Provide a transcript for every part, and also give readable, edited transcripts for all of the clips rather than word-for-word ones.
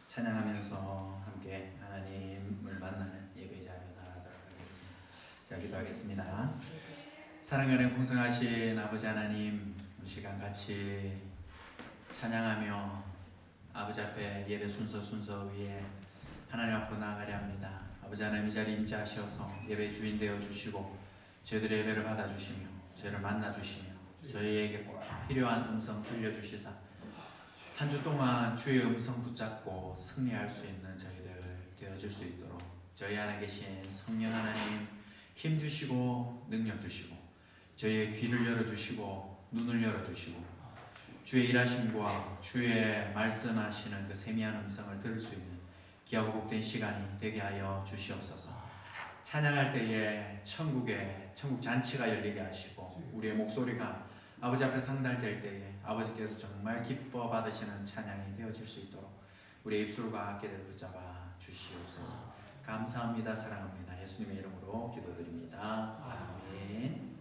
찬양하면서 함께 하나님을 만나는 예배 자리에 나가도록 하겠습니다. 자, 기도하겠습니다. 사랑하는 풍성하신 아버지 하나님, 이 시간 같이 찬양하며 아버지 앞에 예배 순서 위에 하나님 앞으로 나아가려 합니다. 아버지 하나님, 이 자리에 임재하셔서 예배 주인 되어 주시고 저희들의 예배를 받아주시며 저희를 만나주시며 저희에게 꼭 필요한 음성 들려주시사 한 주 동안 주의 음성 붙잡고 승리할 수 있는 저희들 되어질 수 있도록 저희 안에 계신 성령 하나님 힘 주시고 능력 주시고 저희의 귀를 열어주시고 눈을 열어주시고 주의 일하심과 주의 말씀하시는 그 세미한 음성을 들을 수 있는 귀하고 복된 시간이 되게 하여 주시옵소서. 찬양할 때에 천국 잔치가 열리게 하시고 우리의 목소리가 아버지 앞에 상달될 때에 아버지께서 정말 기뻐 받으시는 찬양이 되어질 수 있도록 우리의 입술과 어깨를 붙잡아 주시옵소서. 감사합니다. 사랑합니다. 예수님의 이름으로 기도드립니다. 아멘.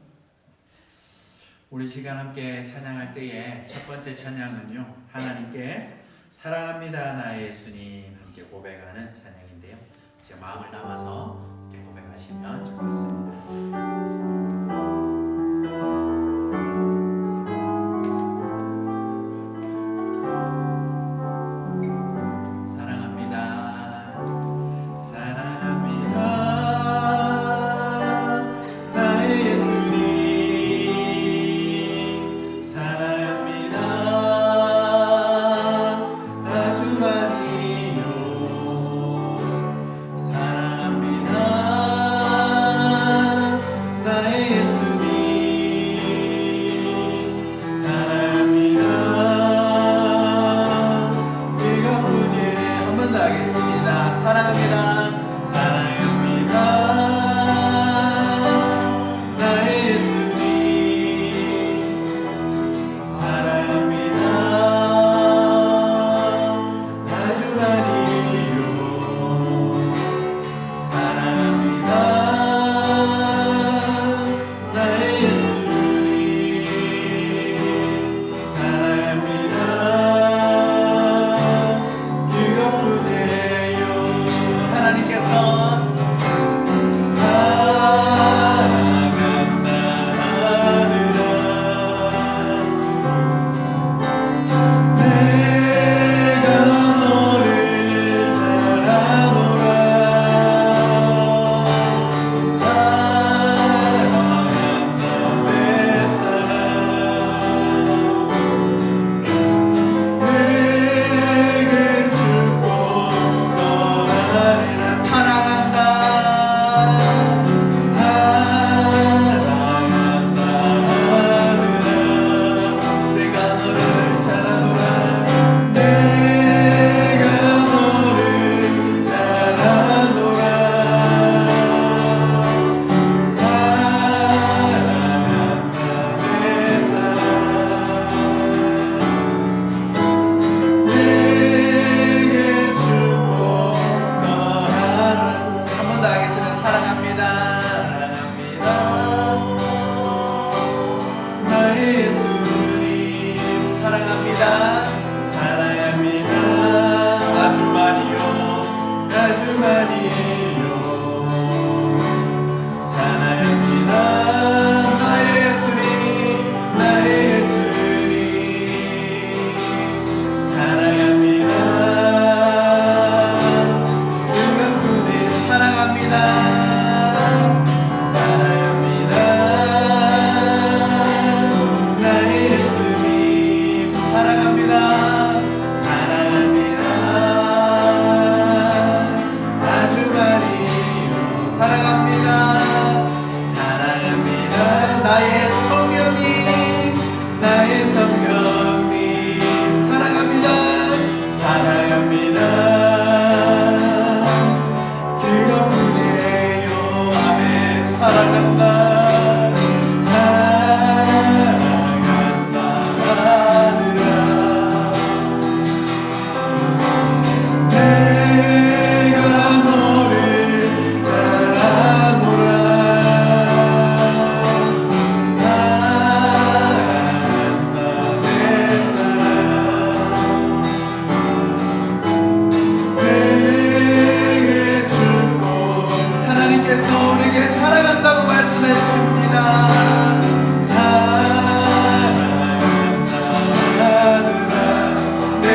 우리 시간 함께 찬양할 때에 첫 번째 찬양은요, 하나님께 사랑합니다 나의 예수님 함께 고백하는 찬양인데요, 제 마음을 담아서 이렇게 고백하시면 좋겠습니다. 사랑합니다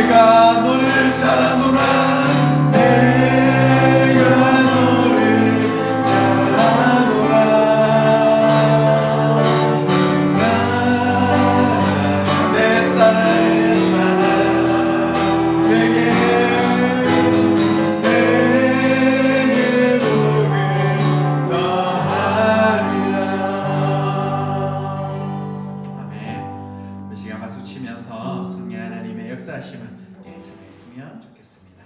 내가 너를 잘하노라 내가 너를 잘하노라 내 딸아 내게 복을 더하리라. 아멘. 이 시간 박수 치면서 성령 하나님의 역사하심을 찬양했으면 좋겠습니다.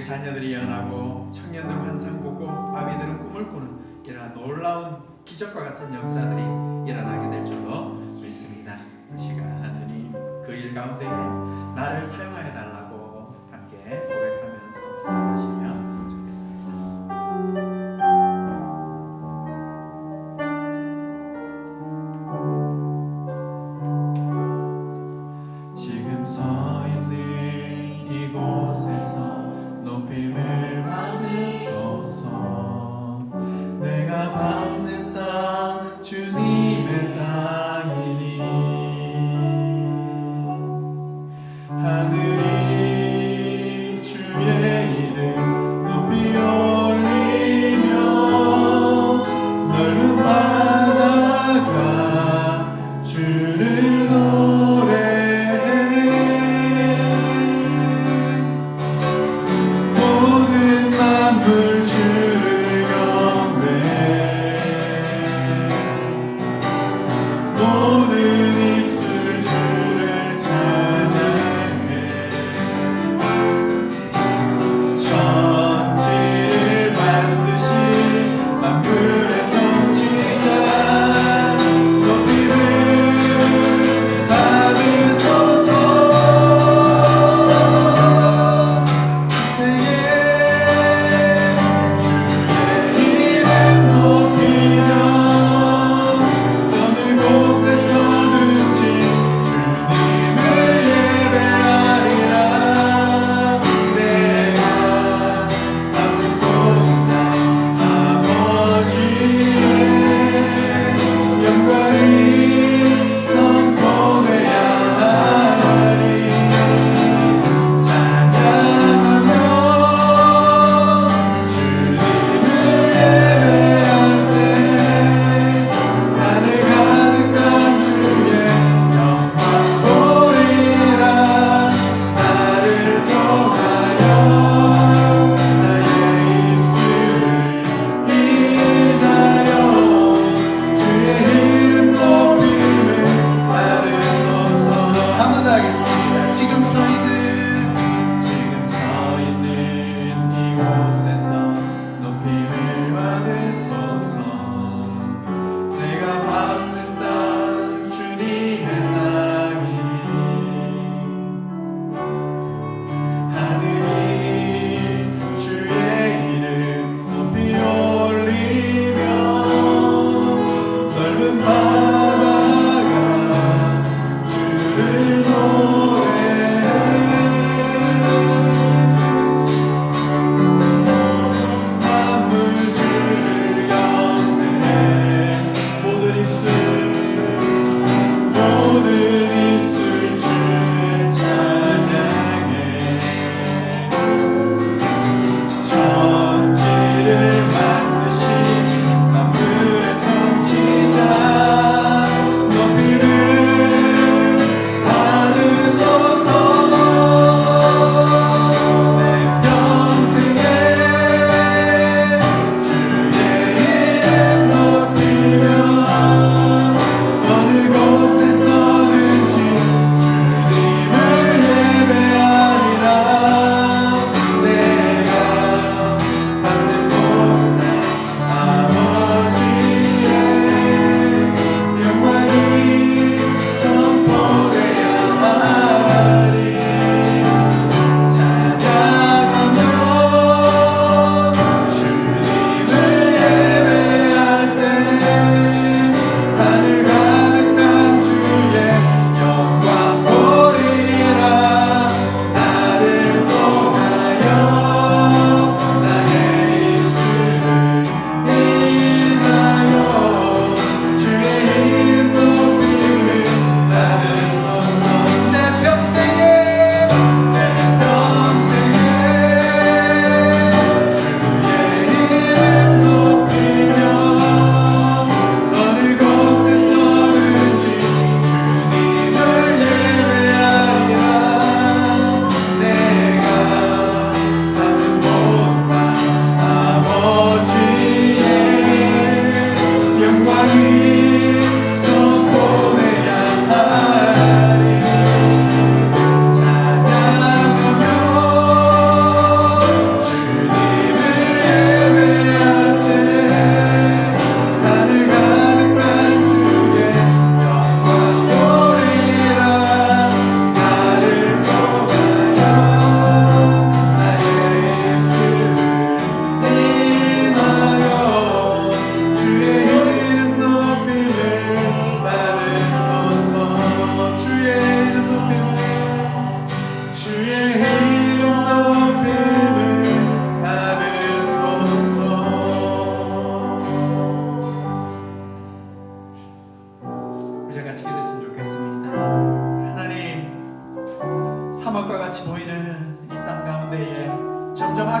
자녀들이 예언하고 청년들 환상 보고 아비들은 꿈을 꾸는 이러한 놀라운 기적과 같은 역사들이 일어나게 될 줄로 믿습니다. 시간 하느님 그 일 가운데에 나를 사용하여 달라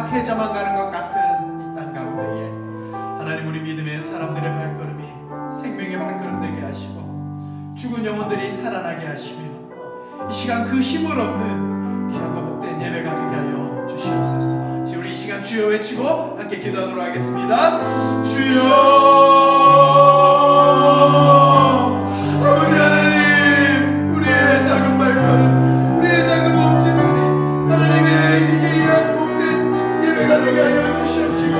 악해져만 가는 것 같은 이 땅 가운데에 하나님, 우리 믿음의 사람들의 발걸음이 생명의 발걸음 되게 하시고 죽은 영혼들이 살아나게 하시며 이 시간 그 힘을 얻는 귀하고 복된 예배가 되게 하여 주시옵소서. 우리 이 시간 주여 외치고 함께 기도하도록 하겠습니다. 주여, 아버지 하나님, 우리의 작은 발걸음, 우리의 작은 몸짓들이 하나님의 이기한 복된 예배가 되게 하여 주시옵시고,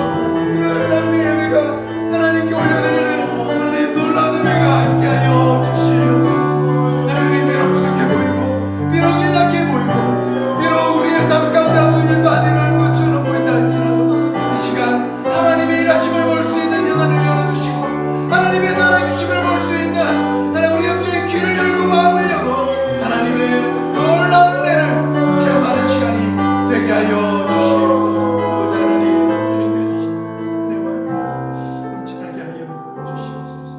그 삶의 예배가 하나님께 올려드리는 하나님 놀라운 은혜가 있게 하여 주시옵소서. 하나님, 비록 부족해 보이고 비록 연약해 보이고 비록 우리의 삶 가운데 아무 일도 안 일어나는 것처럼 보인다 할지라도 이 시간 하나님의 일하심을 볼 수 있는 영안을 열어주시고 하나님의 살아계심을 볼 수 있는 하나님 우리 영적인 귀를 열고 마음을 열고 하나님의 놀라운 은혜를 체험하는 시간이 되게 하여 주시옵소서. 아버지 하나님, 주님의 주신 은혜와 역사 넘치나게 하여 주시옵소서.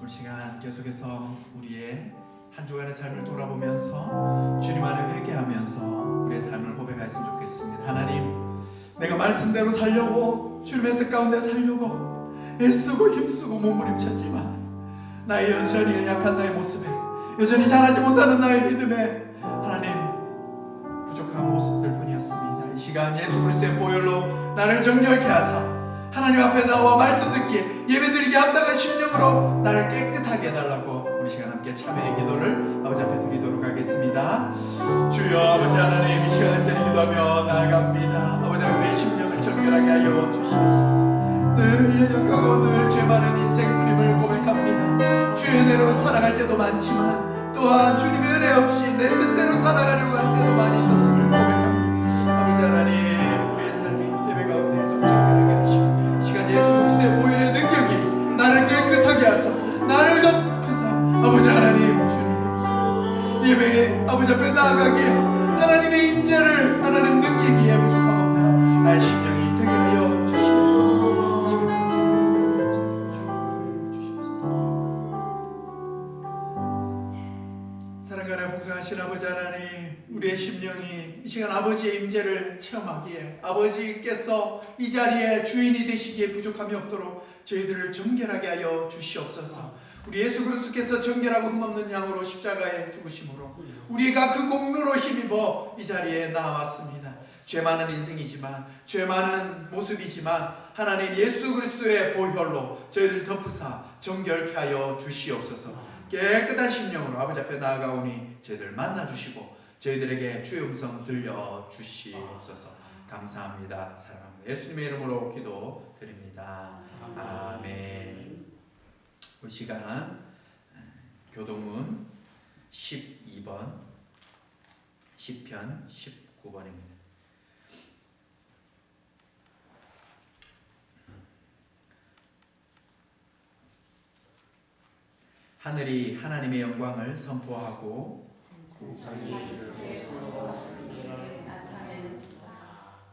우리 시간 계속해서 우리의 한 주간의 삶을 돌아보면서 주님 안에 회개하면서 우리의 삶을 고백하였으면 좋겠습니다. 하나님, 내가 말씀대로 살려고 주님의 뜻 가운데 살려고 애쓰고 힘쓰고 몸부림쳤지만 나의 여전히 연약한 나의 모습에 여전히 잘하지 못하는 나의 믿음에 하나님 부족한 모습들 뿐이었습니다. 이 시간 예수 그리스도의 보혈로 나를 정결케 하사 하나님 앞에 나와 말씀 듣기에 예배드리기 합당한 심령으로 나를 깨끗하게 해달라고 우리 시간 함께 참회의 기도를 아버지 앞에 드리도록 하겠습니다. 주여, 아버지 하나님, 이 시간 간절히 기도하며 나아갑니다. 아버지, 우리의 심령을 정결하게 하여 주시옵소서. 늘 연약하고 늘 죄 많은 인생뿐임을 고백합니다. 주의 은혜로 살아갈 때도 많지만 또한 주님의 은혜 없이 내 뜻대로 살아가려고 할 때도 많이 있었음을 고백합니다. 아버지 하나님, 우리의 삶이 예배 가운데 정결하게 하시고 이 시간 예수 그리스도의 보혈의 능력이 나를 깨끗하게 하사 나를 덮으사 아버지 하나님, 주님 예배에 아버지 앞에 나아가기에 하나님의 임재를 하나님 느끼기에 부족함 없나 나의 심령이 되게 하여 주시옵소서. 사랑하는 풍성하신 아버지 하나님, 우리의 심령이 이 시간 아버지의 임재를 체험하기에 아버지께서 이 자리에 주인이 되시기에 부족함이 없도록 저희들을 정결하게 하여 주시옵소서. 우리 예수 그리스도께서 정결하고 흠없는 양으로 십자가에 죽으심으로 우리가 그 공로로 힘입어 이 자리에 나왔습니다. 죄 많은 인생이지만 죄 많은 모습이지만 하나님 예수 그리스도의 보혈로 저희를 덮으사 정결케 하여 주시옵소서. 깨끗한 심령으로 아버지 앞에 나아가오니 저희들 만나주시고 저희들에게 주의 음성 들려주시옵소서. 감사합니다. 사랑합니다. 예수님의 이름으로 기도드립니다. 아멘. 이 시간 교동문 12번 시편 19번입니다. 하늘이 하나님의 영광을 선포하고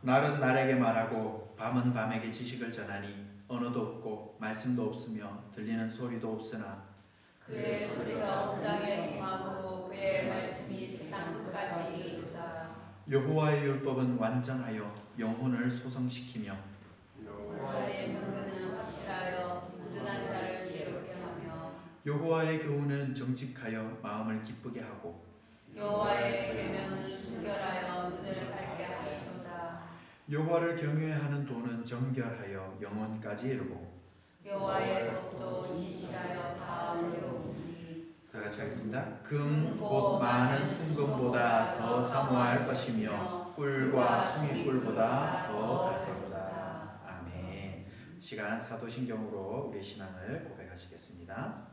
날은 날에게 말하고 밤은 밤에게 지식을 전하니 언어도 없고 말씀도 없으며 들리는 소리도 없으나 그의 소리가 온 땅에 통하고 그의 말씀이 세상 끝까지 이르다. 여호와의 율법은 완전하여 영혼을 소성시키며 여호와의 선근은 확실하여 무든한 자를 지혜롭게 하며 여호와의 교훈은 정직하여 마음을 기쁘게 하고 여호와의 계명은 순결하여 눈을 밝게 하시도다. 여호와를 경외하는 도는 정결하여 영혼까지 이르고 여호와의 법도 진실하여 다 어려우니 다 같이 하겠습니다. 금 곧 많은 순금보다 더 사모할 것이며 꿀과 송이꿀보다 더 달도다. 아멘. 시간 사도신경으로 우리 신앙을 고백하시겠습니다.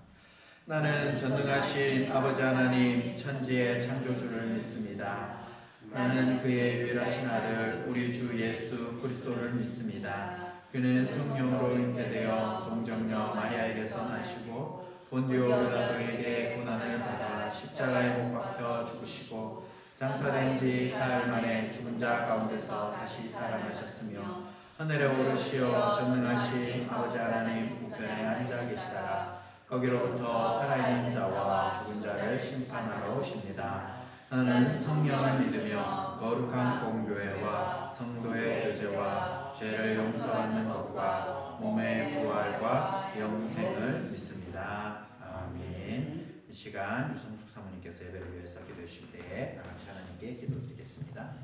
나는 전능하신 아버지 하나님 천지의 창조주를 믿습니다. 나는 그의 유일하신 아들 우리 주 예수 그리스도를 믿습니다. 그는 성령으로 잉태되어 동정녀 마리아에게서 나시고 본디오 빌라도에게 고난을 받아 십자가에 못 박혀 죽으시고 장사된 지 사흘 만에 죽은 자 가운데서 다시 살아나셨으며 하늘에 오르시어 전능하신 아버지 하나님 우편에 앉아 계시다가 거기로부터 살아있는 자와 죽은 자를 심판하러 오십니다. 나는 성령을 믿으며 거룩한 공교회와 성도의 교제와 죄를 용서받는 것과 몸의 부활과 영생을 믿습니다. 아멘. 이 시간 유성숙 사모님께서 예배를 위해서 기도해 주실 때에 다 같이 하나님께 기도드리겠습니다.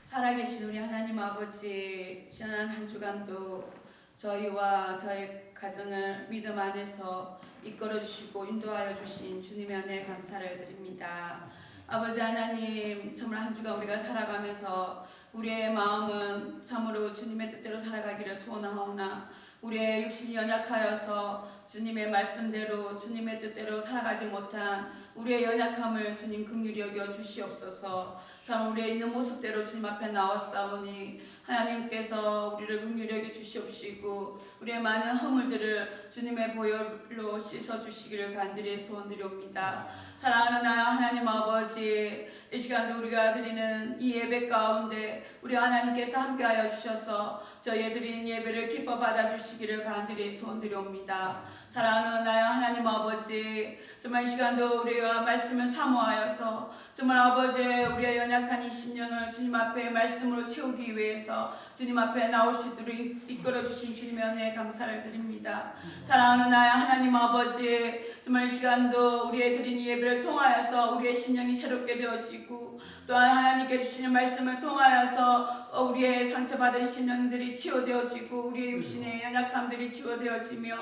살아계신 우리 하나님 아버지, 지난 한 주간도 저희와 저희 가정을 믿음 안에서 이끌어 주시고 인도하여 주신 주님의 은혜에 감사를 드립니다. 아버지 하나님, 정말 한 주간 우리가 살아가면서 우리의 마음은 참으로 주님의 뜻대로 살아가기를 소원하오나 우리의 육신이 연약하여서 주님의 말씀대로 주님의 뜻대로 살아가지 못한 우리의 연약함을 주님 긍휼히 여겨 주시옵소서. 참 우리의 있는 모습대로 주님 앞에 나왔사오니 하나님께서 우리를 긍휼히 여겨 주시옵시고 우리의 많은 허물들을 주님의 보혈로 씻어 주시기를 간절히 소원드리옵니다. 사랑하는 하나님 아버지, 이 시간도 우리가 드리는 이 예배 가운데 우리 하나님께서 함께하여 주셔서 저희의 드리는 예배를 기뻐 받아주시기를 간절히 소원드리옵니다. 사랑하는 하나님 아버지, 정말 이 시간도 우리가 말씀을 사모하여서 정말 아버지 우리의 연약한 20년을 주님 앞에 말씀으로 채우기 위해서 주님 앞에 나올 수 있도록 이끌어 주신 주님의 은혜에 감사를 드립니다. 사랑하는 하나님 아버지, 정말 이 시간도 우리의 드린 예배를 통하여서 우리의 심령이 새롭게 되어지고 또한 하나님께 주시는 말씀을 통하여서 우리의 상처받은 심령들이 치유되어지고 우리의 육신의 연약함들이 치유되어지며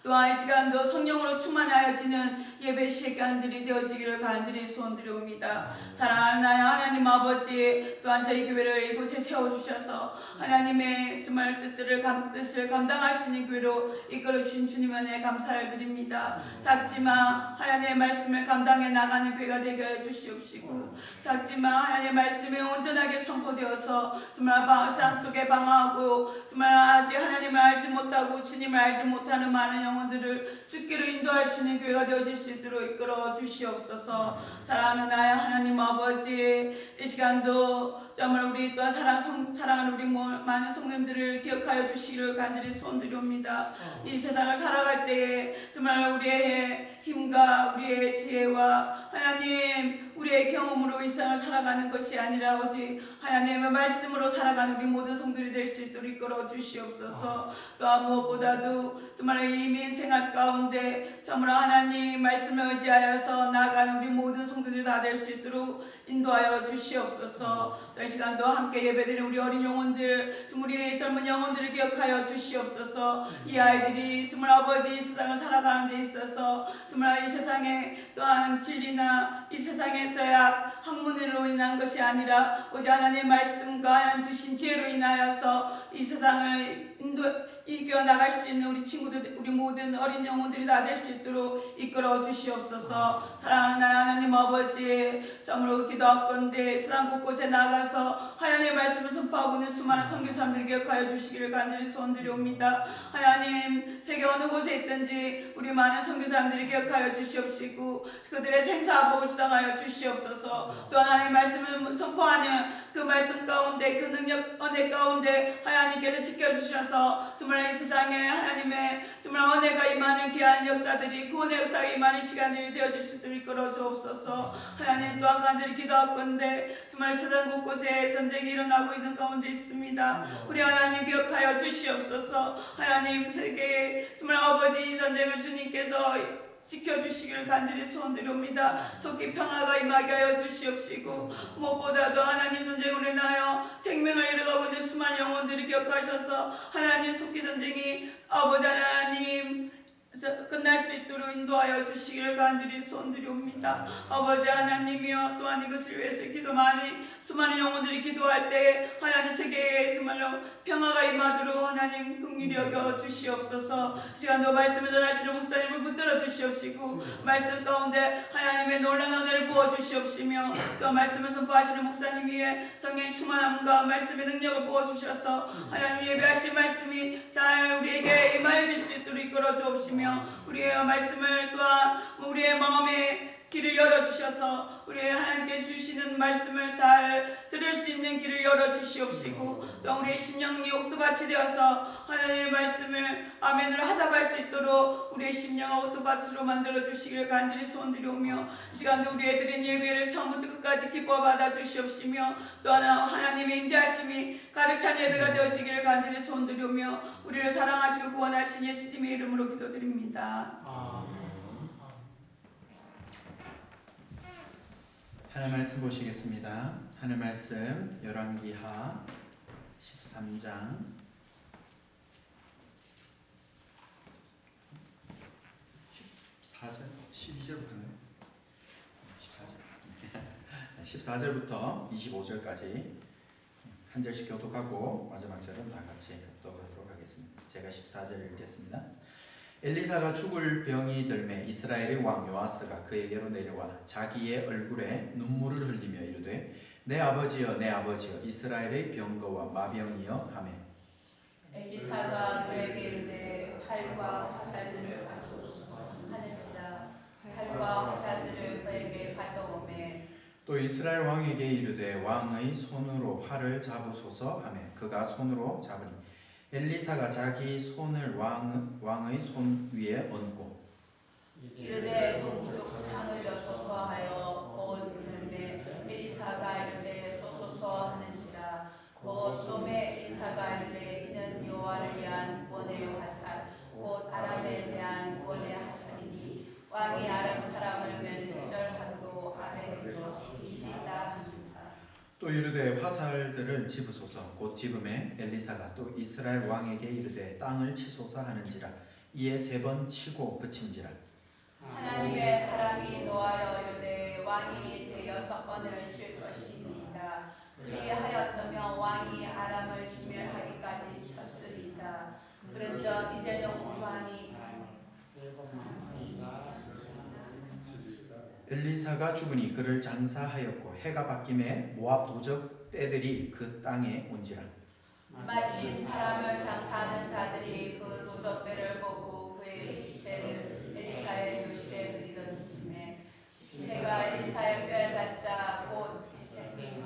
또한 이 시간도 성령으로 충만하여지는 예배 시간들이 되어지기를 간절히 소원드려옵니다. 사랑하는 하나님 아버지, 또한 저희 교회를 이곳에 세워주셔서 하나님의 정말 뜻을 감당할 수 있는 교회로 이끌어주신 주님 은혜에 감사를 드립니다. 작지만 하나님의 말씀을 감당해 나가는 교회가 되게 해 주시옵시고 작지만 하나님의 말씀이 온전하게 선포되어서 정말 세상 속에 방황하고 정말 아직 하나님을 알지 못하고 주님을 알지 못하는 많은 영혼들을 주께로 인도할 수 있는 교회가 되어질 수 있도록 이끌어 주시옵소서. 사랑하는 하나님 아버지, 이 시간도 정말 우리 또한 사랑하는 우리 많은 성도님들을 기억하여 주시기를 간절히 소원드립니다. 이 세상을 살아갈 때에 정말 우리의 힘과 우리의 지혜와 하나님 우리의 경험으로 이 세상을 살아가는 것이 아니라 오직 하나님의 말씀으로 살아가는 우리 모든 성도들이 될 수 있도록 이끌어 주시옵소서. 또한 무엇보다도 정말 이민 생활 가운데 정말 하나님 말씀을 의지하여서 나아가는 우리 모든 성도들이 다 될 수 있도록 인도하여 주시옵소서. 또 이 시간도 함께 예배드리는 우리 어린 영혼들, 우리 젊은 영혼들을 기억하여 주시옵소서. 이 아이들이 정말 아버지 이 세상을 살아가는 데 있어서 정말 이 세상에 또한 진리나 이 세상에서야 학문으로 인한 것이 아니라 오직 하나님의 말씀과 하나님 주신 지혜로 인하여서 이 세상을 이겨나갈 수 있는 우리 친구들, 우리 모든 어린 영혼들이 다 될 수 있도록 이끌어 주시옵소서. 사랑하는 하나님 아버지, 참으로 기도하건대 세상 곳곳에 나가서 하나님의 말씀을 선포하고 있는 수많은 선교사님들 기억하여 주시기를 간절히 소원드리옵니다. 하나님 세계 어느 곳에 있든지 우리 많은 선교사님들이 기억하여 주시옵시고 그들의 생사복을 수상하여 주시옵소서. 또 하나님의 말씀을 선포하는 그 말씀 가운데 그 능력 은혜 가운데 하나님께서 지켜주셔서 정말 이 세상에 하나님의 정말 은혜가 임하는 귀한 역사들이 구원의 역사가 임하는 시간들이 되어질 수 있도록 이끌어 주옵소서. 하나님 또한 간절히 기도하건대 정말 세상 곳곳에 전쟁이 일어나고 있는 가운데 있습니다. 우리 하나님 기억하여 주시옵소서. 하나님 세계에 정말 아버지 이 전쟁을 주님께서 지켜주시기를 간절히 소원드립니다. 속히 평화가 임하게 하여 주시옵시고 무엇보다도 하나님 전쟁으로 인하여 생명을 잃어가고 있는 수많은 영혼들을 기억하셔서 하나님 속히 전쟁이 아버지 하나님 끝날 수 있도록 인도하여 주시기를 간절히 소원드립니다. 아버지 하나님이여 또한 이것을 위해서 수많은 영혼들이 기도할 때 하나님 세계에 정말로 평화가 임하도록 하나님 긍휼히 여겨 주시옵소서. 시간도 말씀을 전하시는 목사님을 붙들어 주시옵시고 말씀 가운데 하나님의 놀라운 은혜를 부어 주시옵시며 또 말씀을 선포하시는 목사님 위에 성령의 충만함과 말씀의 능력을 부어 주셔서 하나님 예배하신 말씀이 잘 우리에게 임하여 줄 수 있도록 이끌어 주옵시며 우리의 말씀을 또한 우리의 마음에 길을 열어주셔서 우리 하나님께 주시는 말씀을 잘 들을 수 있는 길을 열어주시옵시고 또 우리의 심령이 옥토밭이 되어서 하나님의 말씀을 아멘으로 하답할 수 있도록 우리의 심령을 옥토밭으로 만들어 주시기를 간절히 소원드리오며 이 시간도 우리 애들의 예배를 처음부터 끝까지 기뻐 받아 주시옵시며 또 하나님의 임재하심이 가득 찬 예배가 되어지기를 간절히 소원드리오며 우리를 사랑하시고 구원하신 예수님의 이름으로 기도드립니다. 하나님 말씀 보시겠습니다. 하나님 말씀 열왕기하 13장 14절 12절부터네요. 14절부터 25절까지 한 절씩 교독하고 마지막 절은 다 같이 교독하도록 하겠습니다. 제가 14절 읽겠습니다. 엘리사가 죽을 병이 들매 이스라엘의 왕 요아스가 그에게로 내려와 자기의 얼굴에 눈물을 흘리며 이르되 내 아버지여 내 아버지여 이스라엘의 병거와 마병이여 하매 엘리사가 그에게 이르되 활과 화살들을 가져오소서 하는지라 활과 화살들을 그에게 가져오매 또 이스라엘 왕에게 이르되 왕의 손으로 활을 잡으소서 하매 그가 손으로 잡으니 엘리사가 자기 손을 왕의 손 위에 얹고 이르되 동쪽 창을 여소서 하여 곧 이르매 엘리사가 이르되 소소서 하는지라 곧 소매 엘리사가 이르되 이는 여호와를 위한 구원의 화살 곧 아람에 대한 구원의 화살이니 왕이 아람 사람을 멸절하도록 아람에서 이치리다 하니라. 또 이르되 화살들을 집으소서 곧 집음에 엘리사가 또 이스라엘 왕에게 이르되 땅을 치소서 하는지라 이에 3번 치고 그친지라 하나님의 사람이 노하여 이르되 왕이 대여섯 번을 칠 것이니이다. 그리하였다면 왕이 아람을 진멸하기까지 쳤으리이다. 그런즉 이제는 왕이 엘리사가 죽으니 그를 장사하였고 해가 바뀜에 모압 도적 떼들이 그 땅에 온지라 마침 사람을 장사하는 자들이 그 도적들을 보고 그의 시체를 엘리사의 묘실에 들이던지매 시체가 엘리사의 뼈에 닿자 곧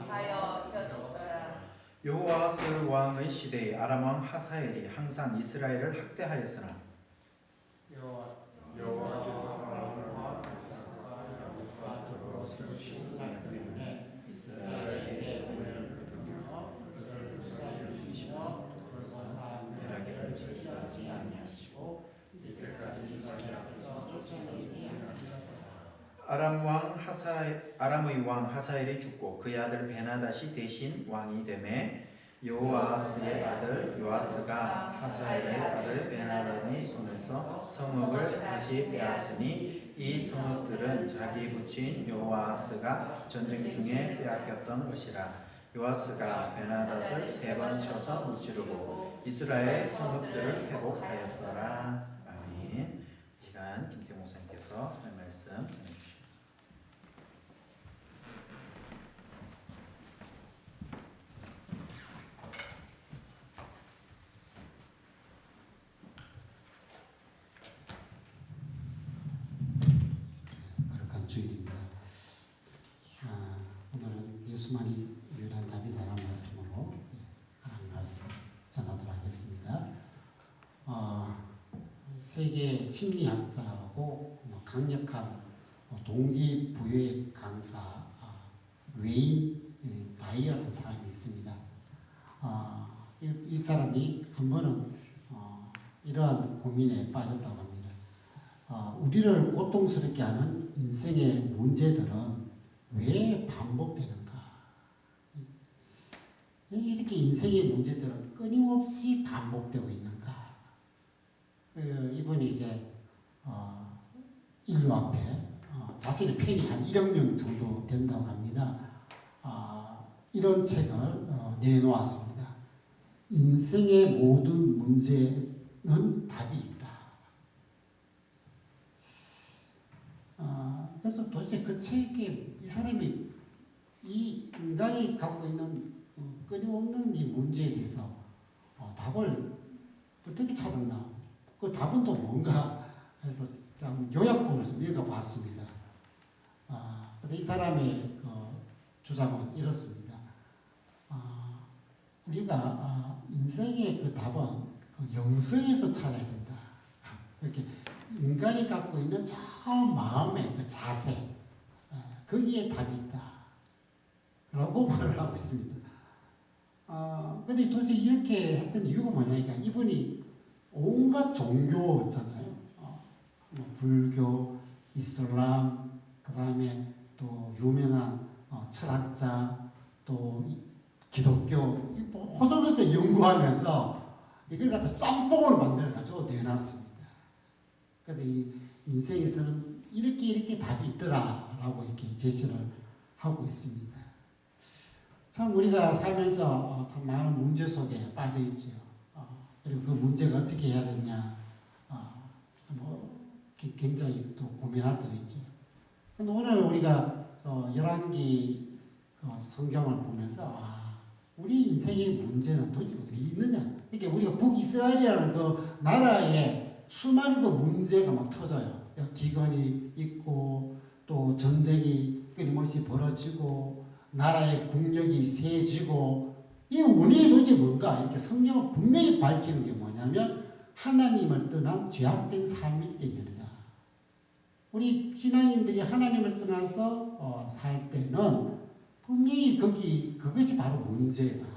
하여 일어섰더라. 여호아스 왕의 시대에 아람 왕 하사엘이 항상 이스라엘을 학대하였으나 여호와께서 이스라엘에게 은혜를 베푸며 그들을 구원하시며 멸하기를 저지하지 아니하시고 이때까지 자기 앞에서 쫓아내지 아니하셨다. 아람의 왕 하사엘이 죽고 그의 아들 베나닷이 대신 왕이 되매 여호아스의 아들 요아스가 하사엘의 아들 베나닷의 손에서 성읍을 다시 빼앗으니 이 성읍들은 자기 부친 요아스가 전쟁 중에 빼앗겼던 것이라. 요아스가 베나닷을 3번 쳐서 무찌르고 이스라엘 성읍들을 회복하였더라. 아멘. 이 시간 김태 목사님께서 할 말씀 전해주시겠습니다. 주일입니다. 오늘은 예수만이 유일한 답이 되는 말씀으로 하나님 말씀 전하도록 하겠습니다. 세계 심리학자하고 강력한 동기부여 강사 웨인 다이어라는 사람이 있습니다. 이 사람이 한 번은 이러한 고민에 빠졌다고 합니다. 우리를 고통스럽게 하는 인생의 문제들은 왜 반복되는가? 왜 이렇게 인생의 문제들은 끊임없이 반복되고 있는가? 이분이 이제 인류 앞에 자신의 팬이 한 1억 명 정도 된다고 합니다. 이런 책을 내놓았습니다. 인생의 모든 문제는 답이 있다. 그래서 도대체 그 책에 이 사람이 이 인간이 갖고 있는 끊임없는 이 문제에 대해서 답을 어떻게 찾았나? 그 답은 또 뭔가 해서 좀 요약본을 좀 읽어봤습니다. 그래서 이 사람의 주장은 이렇습니다. 우리가 인생의 그 답은 그 영성에서 찾아야 된다. 이렇게 인간이 갖고 있는 저 마음의 그 자세, 거기에 답이 있다. 라고 말을 하고 있습니다. 근데 도대체 이렇게 했던 이유가 뭐냐니까 이분이 온갖 종교 있잖아요. 불교, 이슬람, 그 다음에 또 유명한 철학자, 또 기독교, 모든 것을 연구하면서 이걸 갖다 짬뽕을 만들어가지고 내놨습니다. 그래서 이 인생에서는 이렇게 답이 있더라라고 이렇게 제시를 하고 있습니다. 참 우리가 살면서 참 많은 문제 속에 빠져 있지요. 그리고 그 문제가 어떻게 해야 되냐, 굉장히 또 고민할 때도 있죠. 근데 오늘 우리가 열왕기 성경을 보면서 우리 인생의 문제는 도대체 어디 있느냐? 그러니까 우리가 북이스라엘이라는 그 나라에 수많은 그 문제가 막 터져요. 기근이 있고 또 전쟁이 끊임없이 벌어지고 나라의 국력이 세지고 이 원인이 도대체 뭔가 이렇게 성경은 분명히 밝히는 게 뭐냐면 하나님을 떠난 죄악된 삶이 때문이다. 우리 신앙인들이 하나님을 떠나서 살 때는 분명히 그것이 바로 문제다라고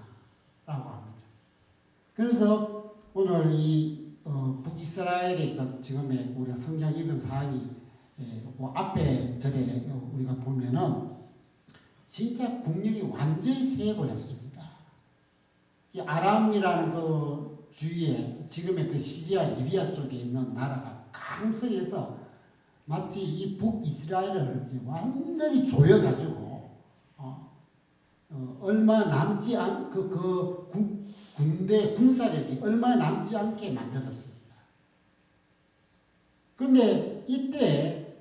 합니다. 그래서 오늘 이 북이스라엘의 그 지금의 우리가 성경 읽은 사항이 그 앞에 절에 우리가 보면은 진짜 국력이 완전히 세해버렸습니다. 이 아람이라는 그 주위에 지금의 그 시리아 리비아 쪽에 있는 나라가 강성해서 마치 이 북이스라엘을 이제 완전히 조여가지고 얼마 남지 않 군대 군사력이 얼마 남지 않게 만들었습니다. 그런데 이때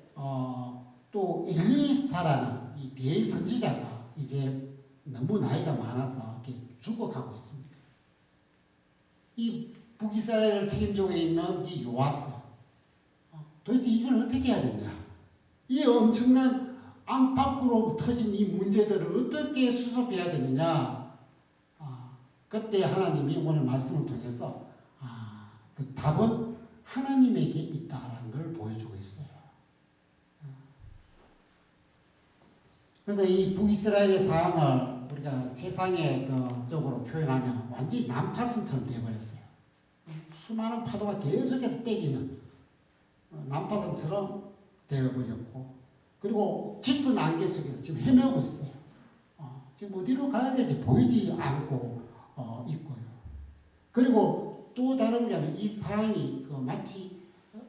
또 엘리사라는 이 대선지자가 이제 너무 나이가 많아서 이렇게 죽어가고 있습니다. 이 북이스라엘을 책임지고 있는 이 요아스, 도대체 이걸 어떻게 해야 되냐? 이 엄청난 안팎으로 터진 이 문제들을 어떻게 수습해야 되느냐? 그때 하나님이 오늘 말씀을 통해서 그 답은 하나님에게 있다라는 걸 보여주고 있어요. 그래서 이 북이스라엘의 상황을 우리가 세상의 그 쪽으로 표현하면 완전히 난파선처럼 되어버렸어요. 수많은 파도가 계속해서 때리는 난파선처럼 되어버렸고, 그리고 짙은 안개 속에서 지금 헤매고 있어요. 지금 어디로 가야 될지 보이지 않고 있고요. 그리고 또 다른 게 아니라 이 상황이 마치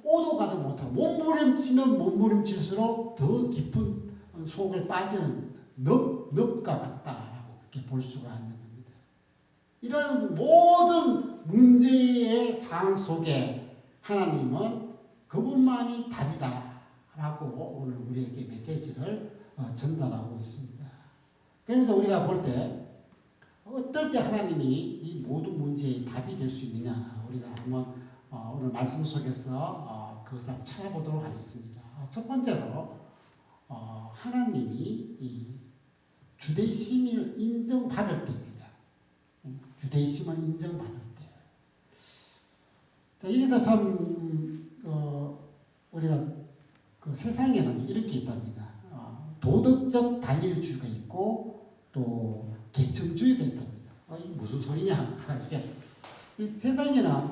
오도 가도 못하고 몸부림치면 몸부림칠수록 더 깊은 속을 빠지는 늪과 같다라고 그렇게 볼 수가 있는 겁니다. 이런 모든 문제의 상황 속에 하나님은 그분만이 답이다라고 오늘 우리에게 메시지를 전달하고 있습니다. 그래서 우리가 볼 때 어떨 때 하나님이 이 모든 문제의 답이 될 수 있느냐, 우리가 한번 오늘 말씀 속에서 그것을 한번 찾아보도록 하겠습니다. 첫 번째로 하나님이 이 주대심을 인정받을 때입니다. 주대심을 인정받을 때. 자, 여기서 참 우리가 그 세상에는 이렇게 있답니다. 도덕적 단일주의가 있고 또 계층주의가 있답니다. 이게 무슨 소리냐? 이 세상에는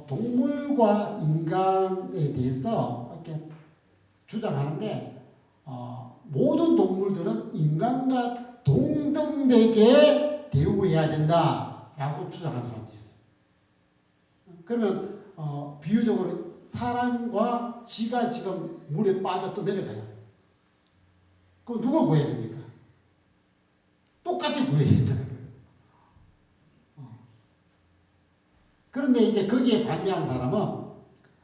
동물과 인간에 대해서 이렇게 주장하는데 모든 동물들은 인간과 동등되게 대우해야 된다라고 주장하는 사람이 있어요. 그러면 비유적으로 사람과 쥐가 지금 물에 빠져 떠내려가요. 그럼 누가 구해야 됩니까? 똑같이 구해야 된다. 그런데 이제 거기에 반대하는 사람은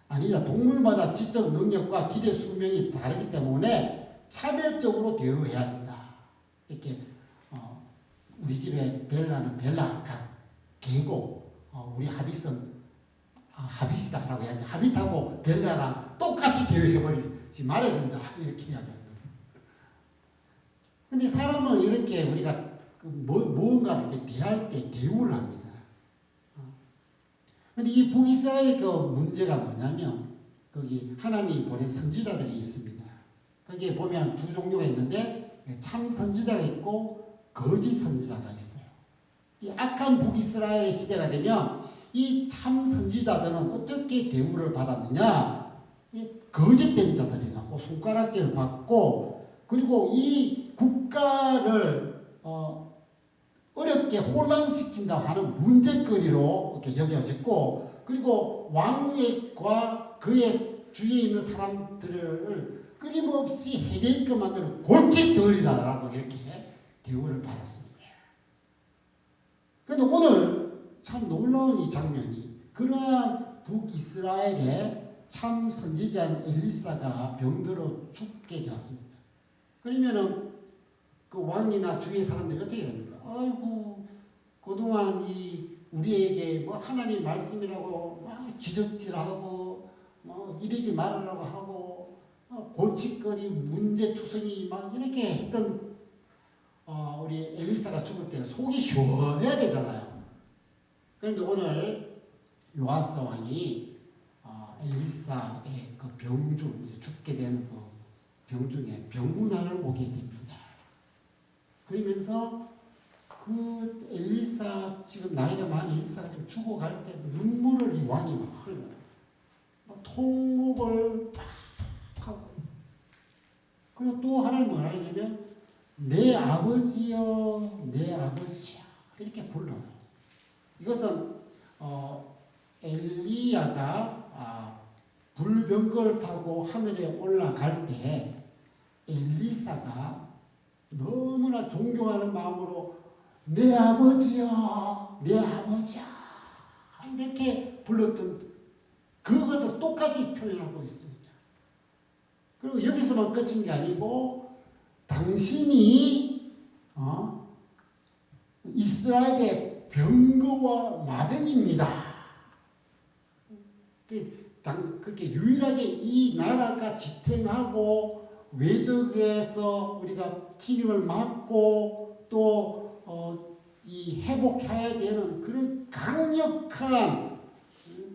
아니다. 동물마다 지적 능력과 기대 수명이 다르기 때문에 차별적으로 대우해야 된다. 이렇게 우리 집에 벨라는 벨라, 개고 우리 하빗은 하빗이다라고 해야지. 하빗하고 벨라랑 똑같이 대우해버리지 말아야 된다. 이렇게 이야기합니다. 근데 사람은 이렇게 우리가 무언가 이렇게 대할 때 대우를 합니다. 근데 이 북이스라엘의 그 문제가 뭐냐면 거기 하나님이 보낸 선지자들이 있습니다. 거기에 보면 두 종류가 있는데 참 선지자가 있고 거짓 선지자가 있어요. 이 악한 북이스라엘의 시대가 되면 이 참 선지자들은 어떻게 대우를 받았느냐? 거짓된 자들이라고 손가락질을 받고, 그리고 이 국가를 어렵게 혼란시킨다 하는 문제거리로 이렇게 여겨졌고, 그리고 왕과 그의 주위에 있는 사람들을 끊임없이 헤데이크 만드는 골칫덩어리다라고 이렇게 대우를 받았습니다. 그런데 오늘 참 놀라운 이 장면이, 그러한 북이스라엘의 참 선지자인 엘리사가 병들어 죽게 되었습니다. 그러면은 그 왕이나 주위의 사람들이 어떻게 됩니까? 아이고, 그동안 이 우리에게 뭐 하나님 말씀이라고 막 지적질하고 뭐 이러지 말으라고 하고 골칫거리 문제투성이 막 이렇게 했던 우리 엘리사가 죽을 때 속이 시원해야 되잖아요. 그런데 오늘 요아스 왕이 엘리사의 그 병중, 이제 죽게 되는 그 병중에 병문안을 오게 됩니다. 그러면서 그 엘리사, 지금 나이가 많은 엘리사가 지금 죽어갈 때 눈물을 이 왕이 막 흘려요. 막 통곡을 막 하고. 그리고 또 하나는 뭐라 하냐면 내 아버지여, 내 아버지야 이렇게 불러요. 이것은 엘리야가 불병거를 타고 하늘에 올라갈 때 엘리사가 너무나 존경하는 마음으로 내 아버지여, 내 아버지야 이렇게 불렀던 그것을 똑같이 표현하고 있습니다. 그리고 여기서만 끝인 게 아니고 당신이 이스라엘의 병거와 마병입니다. 그렇게 유일하게 이 나라가 지탱하고 외적에서 우리가 침입을 막고 또 이 회복해야 되는 그런 강력한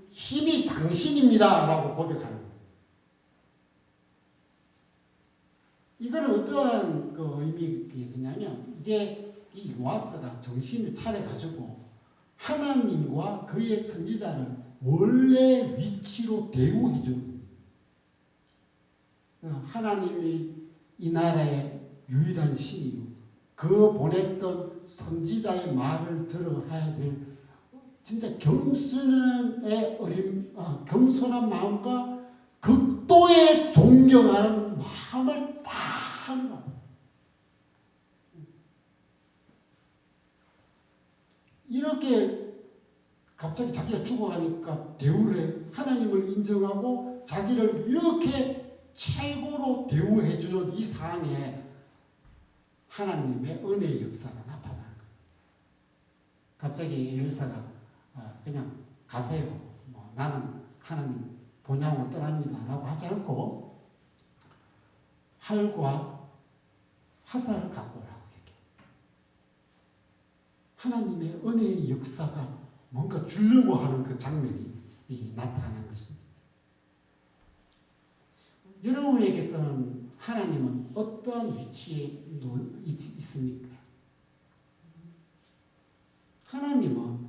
힘이 당신입니다라고 고백하는 거예요. 이거는 어떠한 그 의미가 되냐면 이제 이 요아스가 정신을 차려가지고 하나님과 그의 선지자를 원래 위치로 대우해 주는 거예요. 하나님이 이 나라의 유일한 신이요. 그 보냈던 선지자의 말을 들어야 될 진짜 겸손한 마음과 극도의 존경하는 마음을 다 한 거예요. 이렇게 갑자기 자기가 죽어가니까 대우를 해. 하나님을 인정하고 자기를 이렇게 최고로 대우해 주는 이 상황에 하나님의 은혜의 역사가 나타나는 거예요. 갑자기 엘리사가 그냥 가세요. 뭐 나는 하나님 본향으로 떠납니다. 라고 하지 않고 활과 화살을 갖고 오라고 얘기해요. 하나님의 은혜의 역사가 뭔가 주려고 하는 그 장면이 나타나는 것입니다. 여러분에게서는 하나님은 어떠한 위치에 있습니까? 하나님은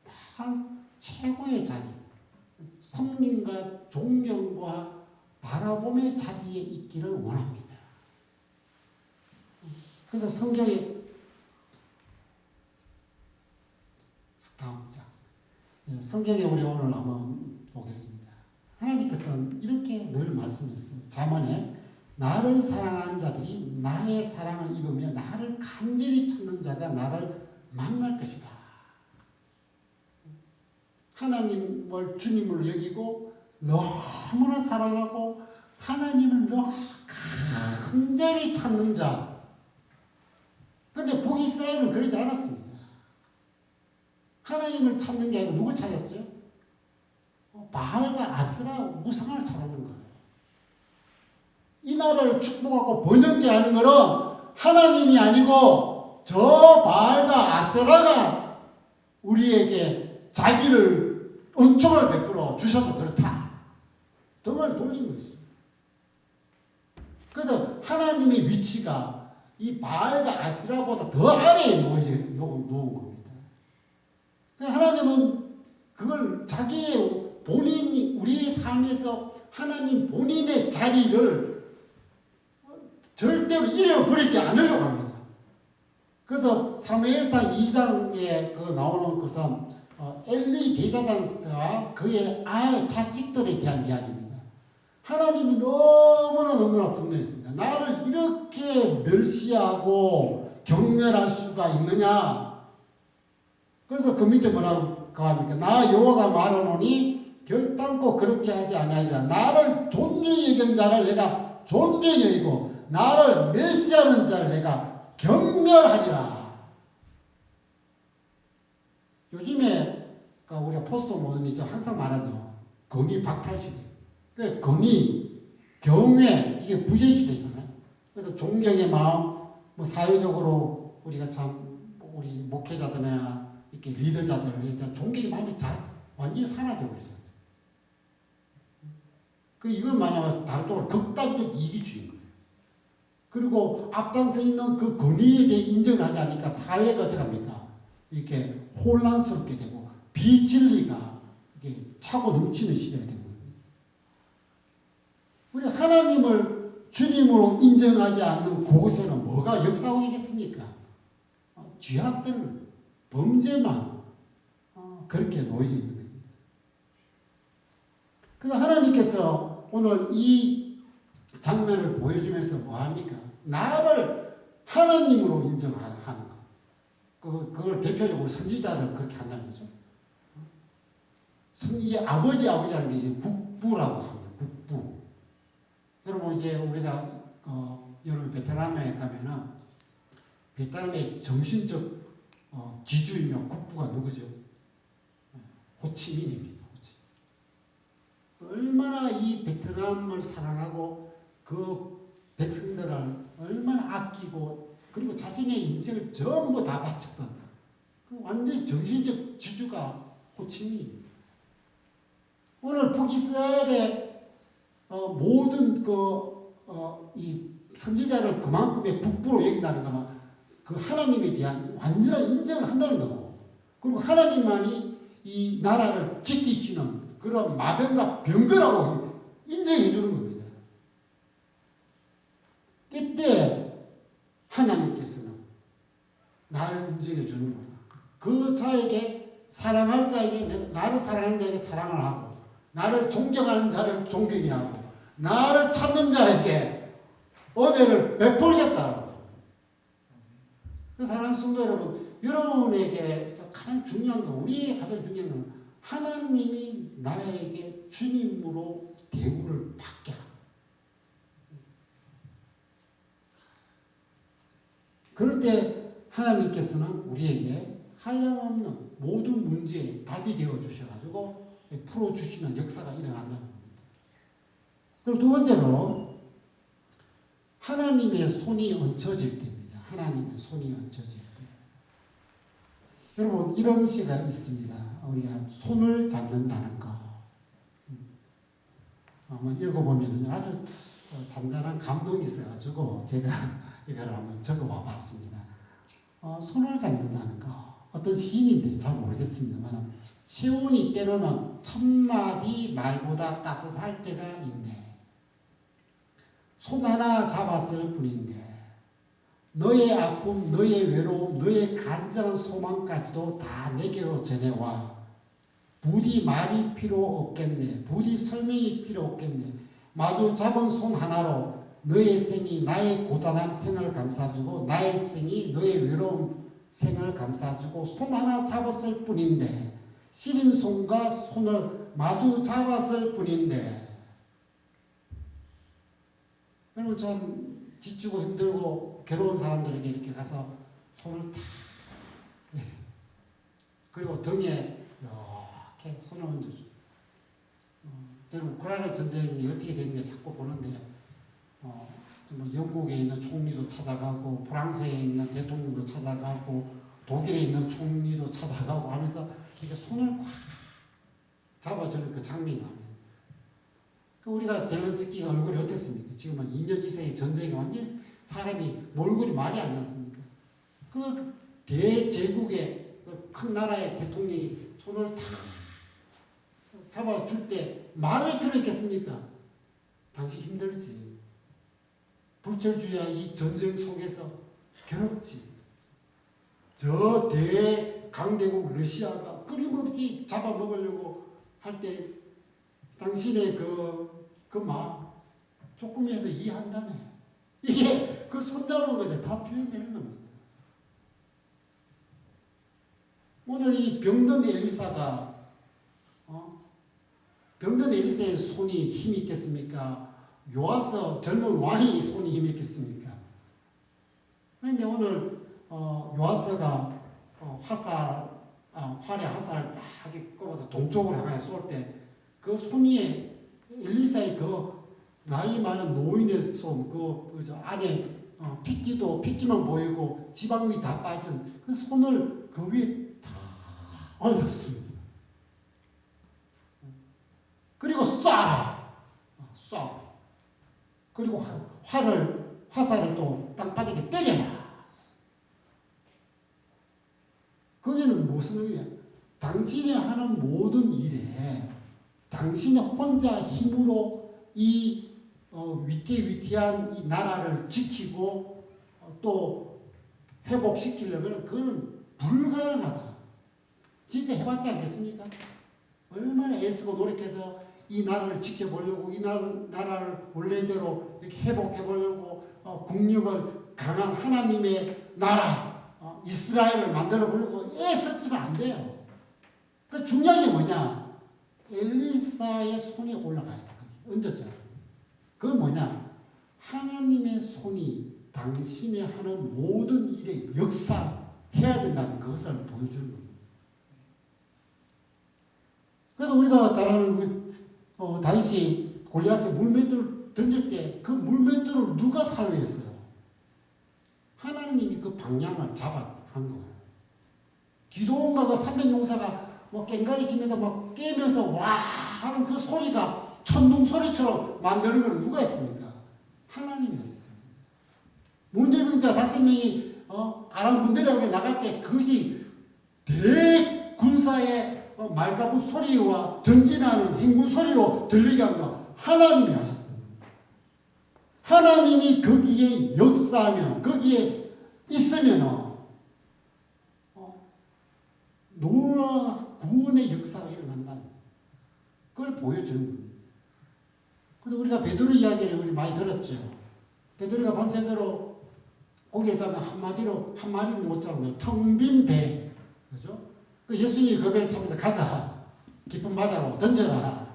다 최고의 자리, 섬김과 존경과 바라봄의 자리에 있기를 원합니다. 그래서 성경에 다음 장 성경에 우리 오늘 한번 보겠습니다. 하나님께서는 이렇게 늘 말씀했어요. 잠언에 나를 사랑하는 자들이 나의 사랑을 입으며 나를 간절히 찾는 자가 나를 만날 것이다. 하나님을 주님으로 여기고 너무나 사랑하고 하나님을 너무 간절히 찾는 자. 그런데 북이스라엘은 그러지 않았습니다. 하나님을 찾는 게 아니고 누구 찾았죠? 바알과 아스라 우상을 찾는 거예요. 이 나라를 축복하고 번영케 하는 것은 하나님이 아니고 저 바알과 아세라가 우리에게 자비를 은총을 베풀어 주셔서 그렇다. 등을 돌린 것이죠. 그래서 하나님의 위치가 이 바알과 아세라보다 더 아래에 놓은 겁니다. 하나님은 그걸 자기의 본인이 우리의 삶에서 하나님 본인의 자리를 절대로 잃어버리지 않으려고 합니다. 그래서 사무엘상 2장에 그 나오는 것은 엘리 대제사장과 그의 자식들에 대한 이야기입니다. 하나님이 너무나 분노했습니다. 나를 이렇게 멸시하고 경멸할 수가 있느냐? 그래서 그 밑에 뭐라고 합니까? 나 여호와가 말하노니 결단코 그렇게 하지 아니하리라. 나를 존중히 여기는 자를 내가 존중히 여기고 나를 멸시하는 자를 내가 경멸하리라. 요즘에 우리가 포스트 모더니즘 항상 말하죠. 권위 박탈 시대. 그 권위, 경외 이게 부재 시대잖아요. 그래서 존경의 마음, 뭐 사회적으로 우리가 참 우리 목회자들이나 이렇게 리더자들에 대한 존경의 마음이 완전히 사라져 버리지 않습니까? 이건 만약 다른 쪽으로 극단적 이기주의인 거예요. 그리고 앞장서 있는 그 권위에 대해 인정하지 않으니까 사회가 어떻게 합니까? 이렇게 혼란스럽게 되고 비진리가 이렇게 차고 넘치는 시대가 되는 겁니다. 우리 하나님을 주님으로 인정하지 않는 곳에는 뭐가 역사하겠습니까? 죄악들, 범죄만 그렇게 놓여져 있는 겁니다. 그래서 하나님께서 오늘 이 장면을 보여주면서 뭐합니까? 나를 하나님으로 인정하는 것. 그걸 대표적으로 선지자를 그렇게 한다는 거죠. 이게 아버지라는 게 국부라고 합니다. 국부. 여러분 이제 우리가 여러분 베트남에 가면은 베트남의 정신적 지주이며 국부가 누구죠? 호치민입니다. 얼마나 이 베트남을 사랑하고 그 백성들을 얼마나 아끼고 그리고 자신의 인생을 전부 다 바쳤던 완전히 정신적 지주가 호치민입니다. 오늘 북이스라엘의 모든 이 선지자를 그만큼의 국부로 여긴다는 것은 그 하나님에 대한 완전한 인정을 한다는 거고 그리고 하나님만이 이 나라를 지키시는 그런 마병과 병거라고 인정해 주는 겁니다. 이때 하나님께서는 나를 인정해 주는 거야. 그 자에게 사랑할 자에게 나를 사랑하는 자에게 사랑을 하고 나를 존경하는 자를 존경해 하고 나를 찾는 자에게 은혜를 베풀겠다라고. 사랑하는 성도 여러분, 여러분에게서 가장 중요한 건 우리의 가장 중요한 건 하나님이 나에게 주님으로 대우를 받게 합니다. 그럴 때 하나님께서는 우리에게 한량없는 모든 문제에 답이 되어 주셔가지고 풀어주시는 역사가 일어난다는 겁니다. 그리고 두 번째로 하나님의 손이 얹혀질 때입니다. 하나님의 손이 얹혀질 때. 여러분 이런 시가 있습니다. 우리가 손을 잡는다는 거. 한번 읽어보면 아주 잔잔한 감동이 있어가지고 제가 이걸 한번 적어와 봤습니다. 손을 잡는다는 거. 어떤 시인인데 잘 모르겠습니다만 체온이 때로는 1000마디 말보다 따뜻할 때가 있네. 손 하나 잡았을 뿐인데 너의 아픔, 너의 외로움, 너의 간절한 소망까지도 다 내게로 전해와. 부디 말이 필요 없겠네. 부디 설명이 필요 없겠네. 마주 잡은 손 하나로 너의 생이 나의 고단한 생을 감싸주고 나의 생이 너의 외로움 생을 감싸주고 손 하나 잡았을 뿐인데 시린 손과 손을 마주 잡았을 뿐인데 여러분 참 지치고 힘들고 괴로운 사람들에게 이렇게 가서 손을 탁 그리고 등에 이렇게 손을 얹어줘. 저는 우크라이나 전쟁이 어떻게 되는지 자꾸 보는데 뭐 영국에 있는 총리도 찾아가고 프랑스에 있는 대통령도 찾아가고 독일에 있는 총리도 찾아가고 하면서 이렇게 손을 꽉 잡아주는 그 장면이 나옵니다. 우리가 젤렌스키 얼굴이 어땠습니까? 지금 한 2년 이상의 전쟁이 완전히 사람이 몰골이 말이 안 났습니까? 그 대제국의 그 큰 나라의 대통령이 손을 다 잡아줄 때 말할 필요 있겠습니까? 당시 힘들지. 불철주야 이 전쟁 속에서 괴롭지. 저 대강대국 러시아가 끊임없이 잡아먹으려고 할 때 당신의 그 마음 조금이라도 이해한다네. 이게 그 손잡은 것에 다 표현되는 겁니다. 오늘 이 병든 엘리사가 병든 엘리사의 손이 힘이 있겠습니까? 요아서 젊은 왕이 손이 힘이 있겠습니까? 그런데 오늘 요아서가 활에 화살을 딱 꼽아서 동쪽으로 향해 쏠 때 그 손 위에 엘리사의 그 나이 많은 노인의 손, 안에 핏기만 보이고 지방이 다 빠진 그 손을 그 위에 다 올렸습니다. 그리고 쏴라! 쏴. 그리고 화살을 또 땅바닥에 때려라. 거기는 무슨 의미야? 당신이 하는 모든 일에 당신이 혼자 힘으로 이 위태위태한 이 나라를 지키고 또 회복시키려면 그거는 불가능하다. 지금 해봤지 않겠습니까? 얼마나 애쓰고 노력해서 이 나라를 지켜보려고 이 나라를 원래대로 이렇게 회복해보려고 국력을 강한 하나님의 나라 이스라엘을 만들어 보려고 애썼지만 안 돼요. 그 중요한 게 뭐냐? 엘리사의 손이 올라가야 돼. 얹었잖아. 그건 뭐냐? 하나님의 손이 당신이 하는 모든 일에 역사해야 된다는 것을 보여주는 겁니다. 그래서 우리가 잘 아는 다윗이 골리앗에 물맷돌을 던질 때 그 물맷돌을 누가 사용했어요? 하나님이 그 방향을 잡아 한 거예요. 기도원과 그 300용사가 꽹가리 치면서 깨면서 와 하는 그 소리가 천둥 소리처럼 만드는 걸 누가 했습니까? 하나님이 했어요. 문제병자 5명이 아람 군대라고 나갈 때 그것이 대군사의 말가부 소리와 전진하는 행군 소리로 들리게 한 거 하나님이 하셨어요. 하나님이 거기에 역사하면 거기에 있으면 놀라운 구원의 역사가 일어난다. 그걸 보여주는 겁니다. 그래서 우리가 베드로 이야기를 우리 많이 들었죠. 베드로가 밤새도록 고기를 잡으면 한 마리를 못 잡는 텅 빈 배. 그죠? 예수님이 그 배를 타면서 가자. 깊은 바다로 던져라.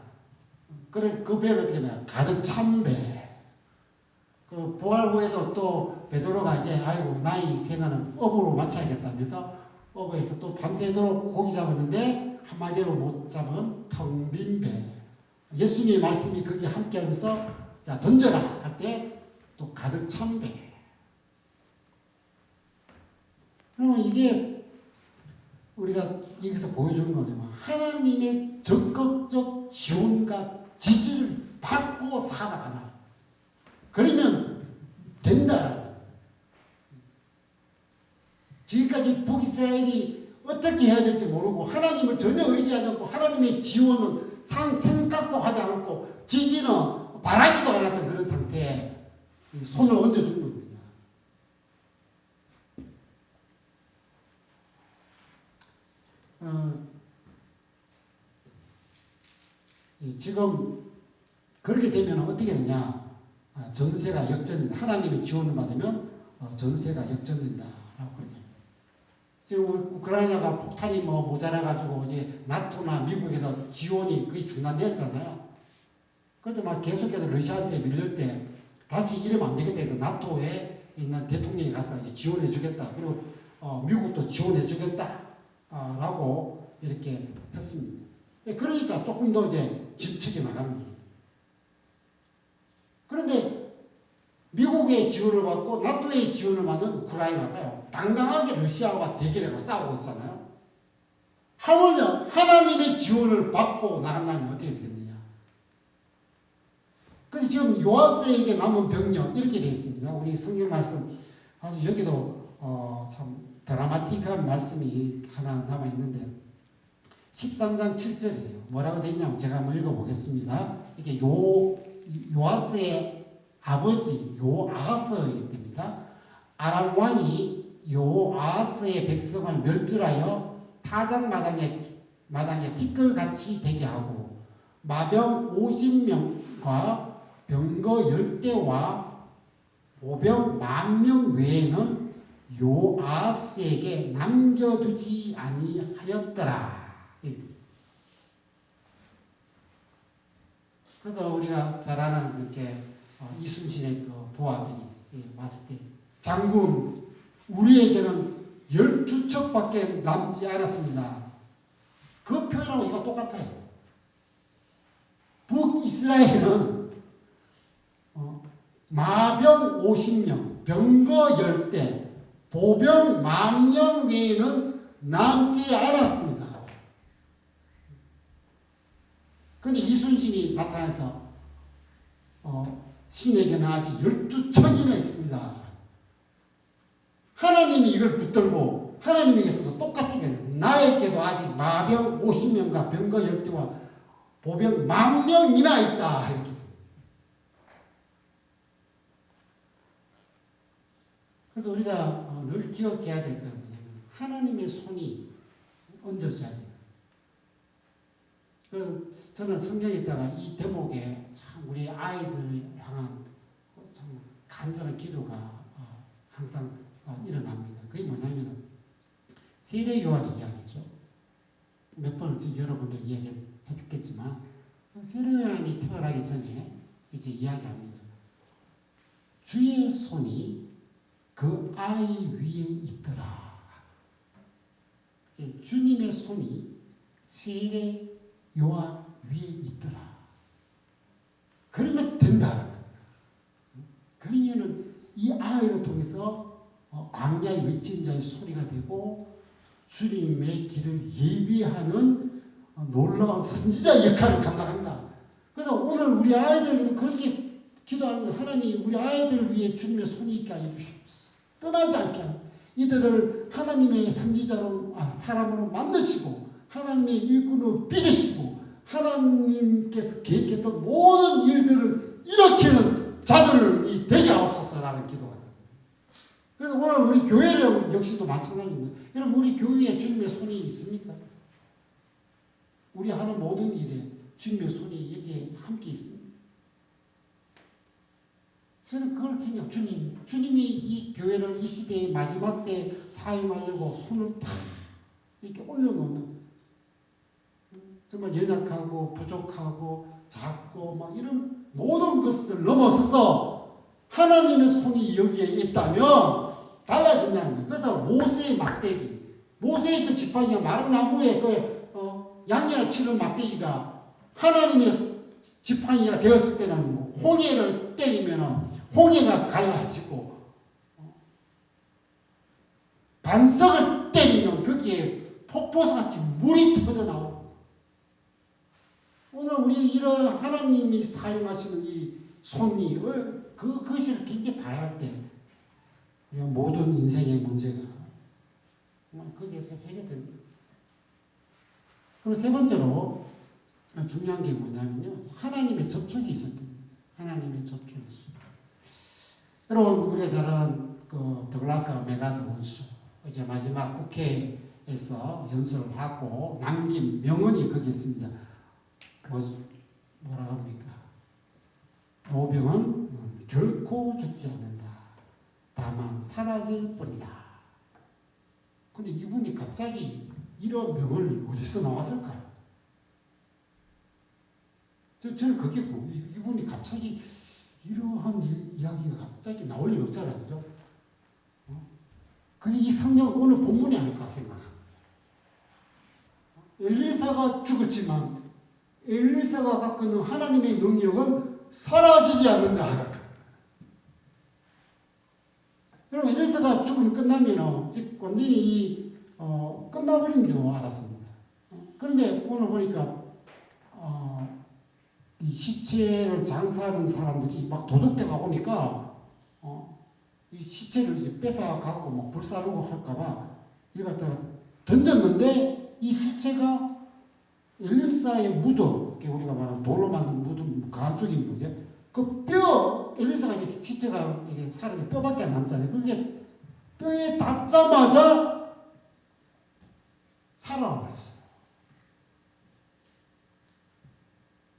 그래, 그 배를 어떻게 하냐. 가득 찬 배. 그 부활 후에도 또 베드로가 이제 아이고 나의 생활은 업으로 마쳐야겠다면서 업에서 또 밤새도록 고기 잡았는데 한 마디로 못 잡은 텅 빈 배. 예수님의 말씀이 거기 함께하면서 자 던져라 할 때 또 가득 찬 배. 그러면 이게 우리가 여기서 보여주는 거냐면 하나님의 적극적 지원과 지지를 받고 살아가나. 그러면 된다. 지금까지 북이스라엘이 어떻게 해야 될지 모르고 하나님을 전혀 의지하지 않고 하나님의 지원은 생각도 하지 않고 지지는 바라지도 않았던 그런 상태에 손을 얹어준 겁니다. 지금 그렇게 되면 어떻게 되냐? 전세가 역전된다. 하나님의 지원을 받으면 전세가 역전된다라고 그러죠. 지금 우크라이나가 폭탄이 모자라가지고 이제 나토나 미국에서 지원이 거의 중단되었잖아요. 그런데 막 계속해서 러시아한테 밀릴 때 다시 이러면 안 되겠다. 그 나토에 있는 대통령이 가서 이제 지원해주겠다. 그리고 미국도 지원해주겠다라고 이렇게 했습니다. 그러니까 조금 더 이제 진척이 나가는 거예요. 그런데 미국의 지원을 받고 나토의 지원을 받는 우크라이나가요. 당당하게 러시아와 대결하고 싸우고 있잖아요. 하물며 하나님의 지원을 받고 나간다면 어떻게 되겠느냐. 그래서 지금 요아스에게 남은 병력 이렇게 되어 있습니다. 우리 성경 말씀 아주 여기도 참 드라마틱한 말씀이 하나 남아 있는데 13장 7절이에요. 뭐라고 되어 있냐면 제가 한번 읽어보겠습니다. 이게 요아스의 아버지 요아하스이기 때문에 아람 왕이 요아하스의 백성을 멸절하여 타작마당에 티끌같이 되게 하고 마병 50명과 병거 10대와 보병 10,000명 외에는 요아스에게 남겨두지 아니하였더라. 그래서 우리가 잘 아는 그렇게 이순신의 그 부하들이 왔을 때 장군 우리에게는 12척밖에 남지 않았습니다. 그 표현하고 이거 똑같아요. 북이스라엘은 마병 50명, 병거 10대, 보병 10,000명 외에는 남지 않았습니다. 그런데 이순신이 나타나서 신에게는 아직 12척이나 있습니다. 하나님이 이걸 붙들고 하나님에게서도 똑같이 나에게도 아직 마병 50명과 병거 10대와 보병 10,000명이나 있다. 이렇게. 그래서 우리가 늘 기억해야 될 건 뭐냐면 하나님의 손이 얹어져야 돼요. 그래서 저는 성경에다가 이 대목에 참 우리 아이들을 향한 참 간절한 기도가 항상 일어납니다. 그게 뭐냐면 세례 요한 이야기죠. 몇 번을 여러분들 이야기했겠지만 세례 요한이 태어나기 전에 이제 이야기합니다. 주의 손이 그 아이 위에 있더라. 주님의 손이 세례 요한 위에 있더라. 그러면 된다는 거예요. 그러면은 이 아이를 통해서 광야의 외친 자의 소리가 되고 주님의 길을 예비하는 놀라운 선지자 역할을 감당한다. 그래서 오늘 우리 아이들에게도 그렇게 기도하는 거예요. 하나님 우리 아이들 위해 주님의 손이 있게 하여 주시옵소서. 떠나지 않게 이들을 하나님의 선지자로 사람으로 만드시고 하나님의 일꾼으로 빚으시고 하나님께서 계획했던 모든 일들을 일으키는 자들이 되게 하옵소서라는 기도가 됩니다. 그래서 오늘 우리 교회는 역시도 마찬가지입니다. 여러분 우리 교회에 주님의 손이 있습니까? 우리 하는 모든 일에 주님의 손이 여기에 함께 있습니다. 저는 그걸 그냥 주님이 이 교회를 이 시대의 마지막 때 사용하려고 손을 탁 이렇게 올려놓는 정말 연약하고 부족하고 작고 막 이런 모든 것을 넘어서서 하나님의 손이 여기에 있다면 달라진다는 거예요. 그래서 모세의 막대기, 모세의 그 지팡이가 마른 나무에 그 양이나 치는 막대기가 하나님의 지팡이가 되었을 때는 홍해를 때리면 홍해가 갈라지고 반석을 때리면 거기에 폭포같이 물이 터져나오고 오늘 우리 이런 하나님이 사용하시는 이 손이 그것을 굉장히 바랄 때 모든 인생의 문제가 거기에서 해결됩니다. 그리고 세 번째로 중요한 게 뭐냐면요. 하나님의 접촉이 있을 때입니다. 하나님의 접촉이 있습니다. 여러분 우리가 잘 아는 그 더글라스 메가드 원수 이제 마지막 국회에서 연설을 하고 남긴 명언이 거기 있습니다. 뭐라고 합니까? 노병은 결코 죽지 않는다. 다만 사라질 뿐이다. 근데 이분이 갑자기 이런 명언을 어디서 나왔을까요? 저는 그게 이분이 갑자기 이러한 이야기가 갑자기 나올 리 없잖아요. 그죠? 그게 이 성경 오늘 본문이 아닐까 생각합니다. 엘리사가 죽었지만 엘리사가 갖고 있는 하나님의 능력은 사라지지 않는다. 말씀을 끝나면 이제 완전히 끝나버린 줄 알았습니다. 그런데 오늘 보니까 이 시체를 장사하는 사람들이 막 도적대가 오니까 이 시체를 이제 뺏어갖고 막 불사르고 할까봐 이걸 갖다가 던졌는데 이 시체가 엘리사의 무덤, 우리가 말하는 돌로 만든 무덤, 가쪽인 무덤, 그 뼈, 엘리사가 이제 시체가 이게 사라져 뼈밖에 안 남잖아요. 그게 뼈에 닿자마자 살아나 버렸어요.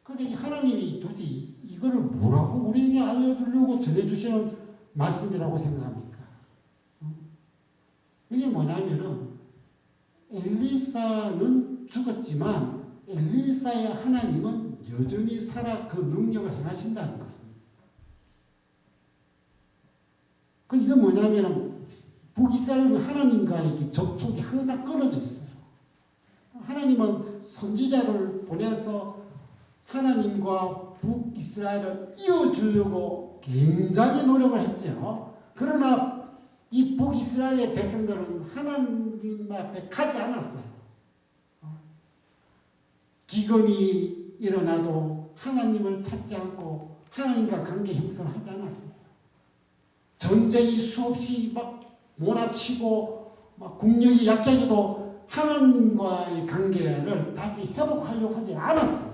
그래서 하나님이 도대체 이거를 뭐라고 우리에게 알려주려고 전해주시는 말씀이라고 생각합니까? 이게 뭐냐면은 엘리사는 죽었지만 엘리사의 하나님은 여전히 살아 그 능력을 행하신다는 것입니다. 그 이건 뭐냐면은 북이스라엘은 하나님과의 접촉이 항상 끊어져 있어요. 하나님은 선지자를 보내서 하나님과 북이스라엘을 이어주려고 굉장히 노력을 했죠. 그러나 이 북이스라엘의 백성들은 하나님 앞에 가지 않았어요. 기근이 일어나도 하나님을 찾지 않고 하나님과 관계 형성을 하지 않았어요. 전쟁이 수없이 막 몰아치고 막 국력이 약해져도 하나님과의 관계를 다시 회복하려고 하지 않았어요.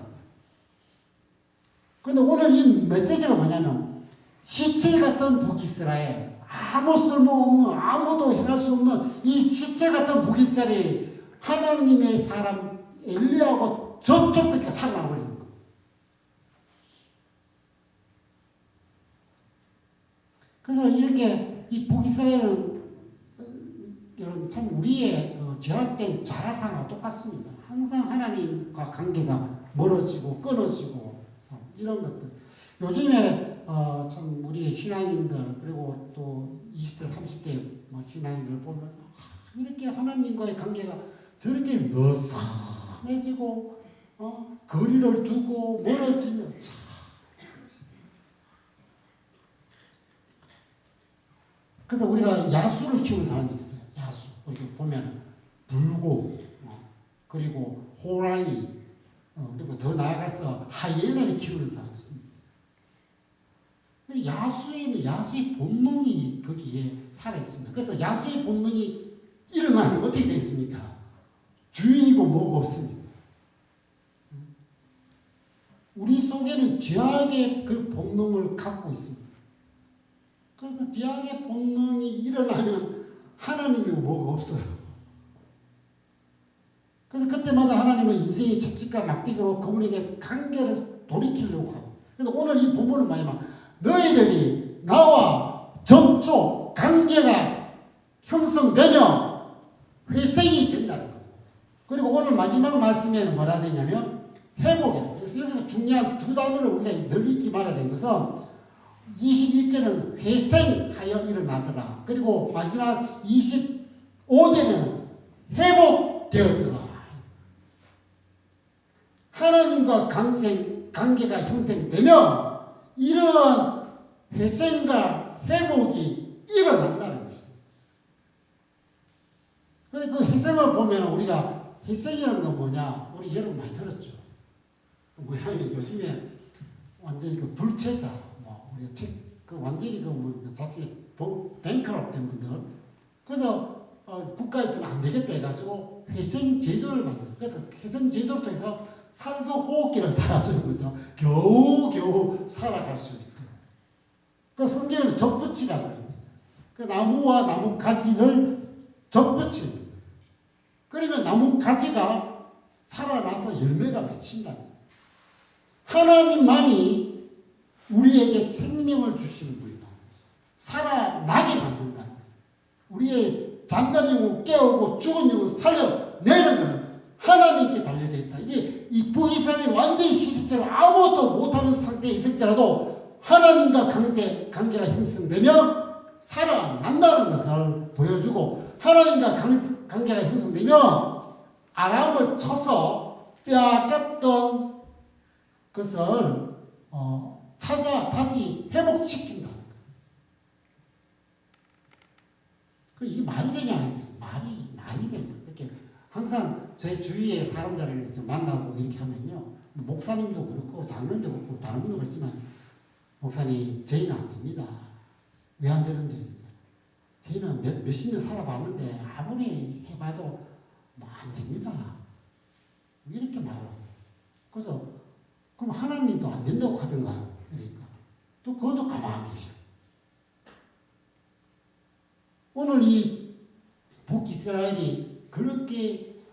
그런데 오늘 이 메시지가 뭐냐면 시체 같은 북이스라엘, 아무 쓸모없는 아무도 행할 수 없는 이 시체 같은 북이스라엘이 하나님의 사람 엘리야하고 접촉되게 살아나 버리는 거예요. 그래서 이렇게 이 북이스라엘은 여러분 참 우리의 그 죄악된 자아상과 똑같습니다. 항상 하나님과 관계가 멀어지고 끊어지고 이런 것들. 요즘에 참 우리의 신앙인들 그리고 또 20대 30대 신앙인들 보면서 이렇게 하나님과의 관계가 저렇게 느슨해지고 거리를 두고 멀어지면 참. 그래서 우리가 야수를 키우는 사람이 있어요. 야수. 이렇게 보면 불고 그리고 호랑이 그리고 더 나아가서 하이에나를 키우는 사람이 있습니다. 야수의 본능이 거기에 살아있습니다. 그래서 야수의 본능이 일어나면 어떻게 되겠습니까? 주인이고 뭐가 없습니다. 우리 속에는 죄악의 그 본능을 갖고 있습니다. 그래서 죄악의 본능이 일어나면 하나님이고 뭐가 없어요. 그래서 그때마다 하나님은 인생의 채찍과 막대기로 그분에게 관계를 돌이키려고 하고. 그래서 오늘 이 본문은 뭐냐면 너희들이 나와 접촉, 관계가 형성되며 회생이 된다는 거예요. 그리고 오늘 마지막 말씀에는 뭐라 되냐면 회복이에요. 그래서 여기서 중요한 두 단어를 우리가 늘 잊지 말아야 되는 것은 21절은 회생하여 일어나더라. 그리고 마지막 25절에는 회복되었더라. 하나님과 관계가 형성되며 이러한 회생과 회복이 일어난다는 것입니다. 그런데 그 회생을 보면 우리가 회생이라는 건 뭐냐? 우리 여러분 많이 들었죠. 뭐냐면 요즘에 완전히 그 불체자, 우리가 완전히 자신이 뱅크럽 된 분들, 그래서 국가에서는 안 되겠다 해가지고 회생 제도를 만들어요. 그래서 회생 제도를 통해서 산소 호흡기를 달아주는 거죠. 겨우겨우 살아갈 수 있도록. 그 성경에는 접붙이라고 합니다. 그 나무와 나무 가지를 접붙이는 거예요. 그러면 나무 가지가 살아나서 열매가 맺힌다. 하나님만이 우리에게 생명을 주시는 분이다. 살아나게 만든다는 거예요. 우리의 잠자는 영혼 깨우고 죽은 영혼 살려내는 것은 하나님께 달려져 있다. 이게 이 북이스라엘이 완전히 시스템을 아무것도 못하는 상태에 있을지라도 하나님과 관계가 형성되며 살아난다는 것을 보여주고, 하나님과 관계가 형성되며 아람을 쳐서 빼앗겼던 것을 찾아 다시 회복시킨다. 이게 말이 되냐? 말이 되냐? 이렇게 항상 제 주위에 사람들을 만나고 이렇게 하면요. 목사님도 그렇고 장로님도 그렇고 다른 분도 그렇지만 목사님 저희는 안 됩니다. 왜 안 되는데? 저희는 몇십 년 살아봤는데 아무리 해봐도 뭐 안 됩니다. 이렇게 말하고. 그래서 그럼 하나님도 안 된다고 하던가. 그러니까 또 그것도 가만히 계셔. 오늘 이 북이스라엘이 그렇게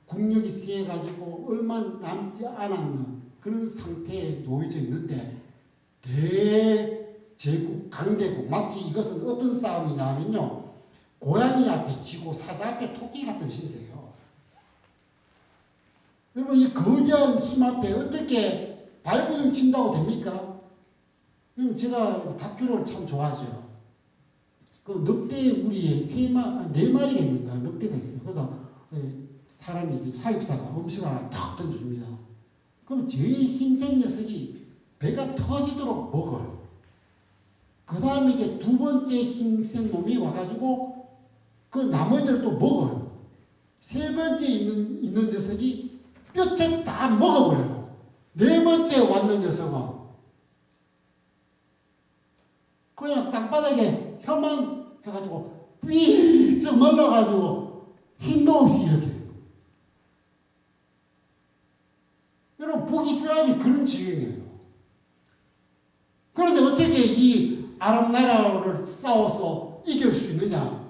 국력이 세가지고 얼마 남지 않았는 그런 상태에 놓여져 있는데 대제국 강대국 마치 이것은 어떤 싸움이냐 하면요. 고양이 앞에 쥐고 사자 앞에 토끼 같은 신세예요. 여러분 이 거대한 힘 앞에 어떻게 발버둥 친다고 됩니까? 제가 다큐를 참 좋아하죠. 그 늑대 우리에 네 마리가 있는가 늑대가 있어요. 그래서 사람이 이제 사육사가 음식을 하나 탁 던져줍니다. 그럼 제일 힘센 녀석이 배가 터지도록 먹어요. 그 다음에 이제 두 번째 힘센 놈이 와가지고 그 나머지를 또 먹어요. 세 번째 있는 녀석이 뼈째 다 먹어버려요. 네 번째 왔는 녀석은 그냥 땅바닥에 혀만 해가지고 삐쩍 말라가지고 힘도 없이 이렇게. 여러분 북이스라엘이 그런 지경이에요. 그런데 어떻게 이 아람 나라를 싸워서 이길 수 있느냐?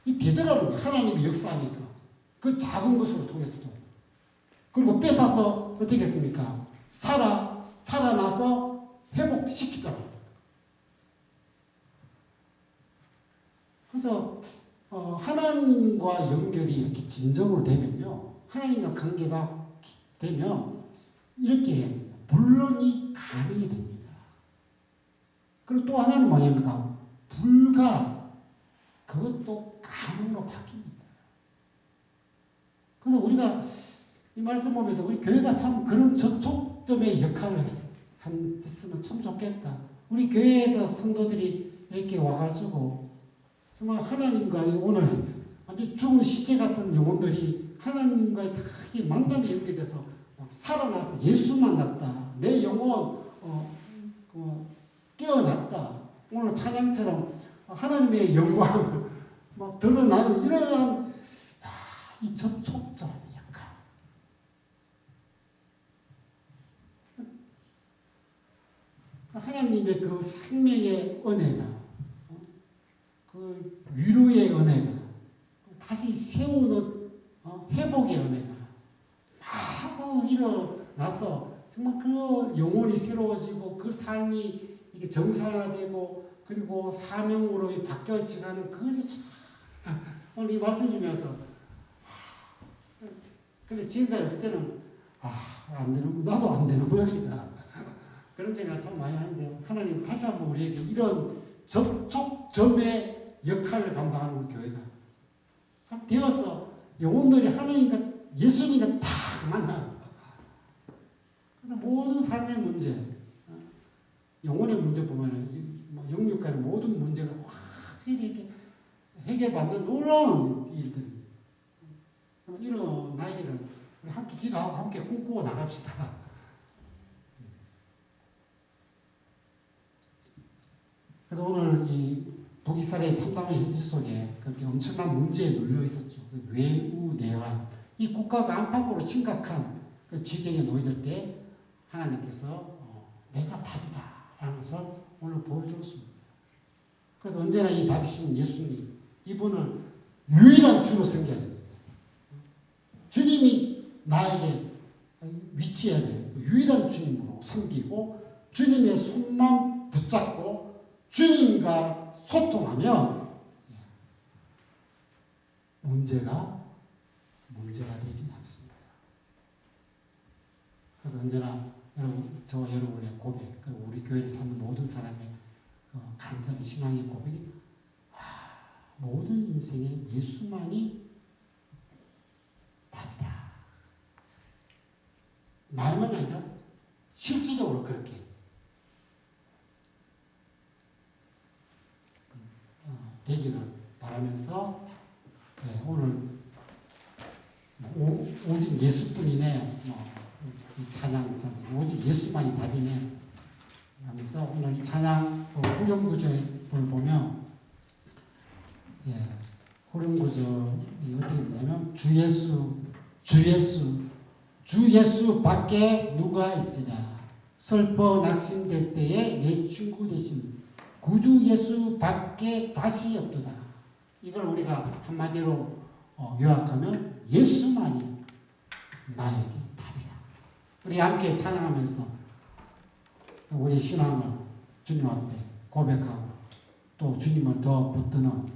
이 되더라고요. 하나님의 역사니까. 그 작은 것으로 통해서도. 그리고 뺏어서 어떻게 했습니까? 살아나서 회복시키더라고요. 그래서 하나님과 연결이 이렇게 진정으로 되면요. 하나님과 관계가 되면 이렇게 해야 됩니다. 불론이 가능이 됩니다. 그리고 또 하나는 뭐냐면 불가 그것도 가능으로 바뀝니다. 그래서 우리가 이 말씀 보면서 우리 교회가 참 그런 접촉점의 역할을 했으면 참 좋겠다. 우리 교회에서 성도들이 이렇게 와가지고 정말 하나님과의 오늘 완전 죽은 시체 같은 영혼들이 하나님과의 다 만남이 연결돼서 살아나서 예수 만났다. 내 영혼 깨어났다. 오늘 찬양처럼 하나님의 영광 막 드러나는 이러한 이 접촉점 역할. 하나님의 그 생명의 은혜가 그 위로의 은혜가 다시 세우는 회복의 은혜가 막 일어나서 정말 그 영혼이 새로워지고 그 삶이 이게 정상화되고 그리고 사명으로 바뀌어지가는 그것이 참 오늘 이 말씀 주면서 근데 지금까지 어떨 때는 안 되는 나도 안 되는 모양이다 그런 생각을 참 많이 하는데 하나님 다시 한번 우리에게 이런 접촉점의 역할을 감당하는 우리 교회가 참 되어서 영혼들이 하나님과 예수님과 탁 만나. 그래서 모든 삶의 문제, 영혼의 문제 보면은 영육간의 모든 문제가 확실히 이렇게 해결받는 놀라운 일들. 일어나기를 우리 함께 기도하고 함께 꿈꾸고 나갑시다. 그래서 오늘 이 북이스라엘 참담한 현실 속에 그렇게 엄청난 문제에 눌려 있었죠. 외우 내환. 이 국가가 안팎으로 심각한 그 지경에 놓여질 때 하나님께서 내가 답이다 라는 것을 오늘 보여주었습니다. 그래서 언제나 이 답이신 예수님 이분을 유일한 주로 섬겨야 됩니다. 주님이 나에게 위치해야 될 그 유일한 주님으로 섬기고 주님의 손만 붙잡고 주님과 소통하면 문제가 되지 않습니다. 그래서 언제나 저와 여러분의 고백, 그리고 우리 교회를 찾는 모든 사람의 간절한 신앙의 고백이 모든 인생에 예수만이 답이다. 말만 아니라 실질적으로 그렇게 되기를 바라면서 오늘 오직 예수뿐이네. 이 찬양 있잖아요. 오직 예수만이 답이네. 하면서 오늘 이 찬양 후렴 구절을 보면 후렴 구절이 어떻게 되냐면 주 예수 밖에 누가 있으랴. 슬퍼 낙심될 때에 내 친구 되신 구주 예수 밖에 다시 없도다. 이걸 우리가 한마디로 요약하면 예수만이 나에게 답이다. 우리 함께 찬양하면서 우리 신앙을 주님 앞에 고백하고 또 주님을 더 붙드는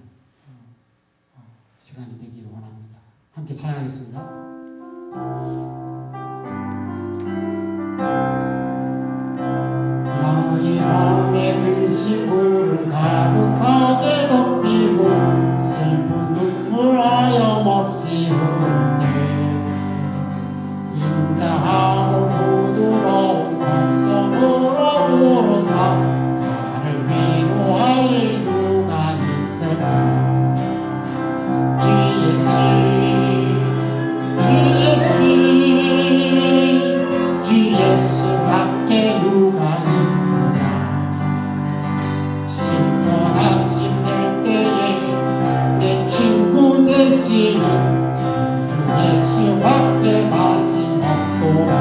시간이 되기를 원합니다. 함께 찬양하겠습니다. 나의 마음에 근심을 가득하게 덮이고 슬픈 눈물 하염없이 흐를 때 인자하고 부드러운 음성으로 부르사 나를 위로할 누가 있을까. 주 예수 밖에 누가 있으랴. 슬퍼 낙심될 때에 내 친구 되시는 주 예수 밖에 다시 없도다.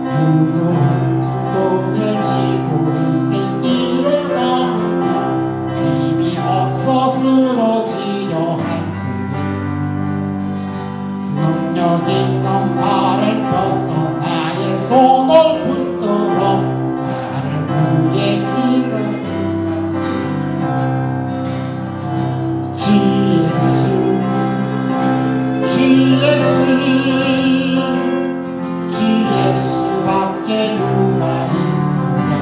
무거운 진동에 지고 인생길을 가는 힘이 없어 쓰러지려 할 능력 있는 발을 펴서 나의 손을 붙들어 나를 구해주는 주 예수 밖에 누가 있으랴.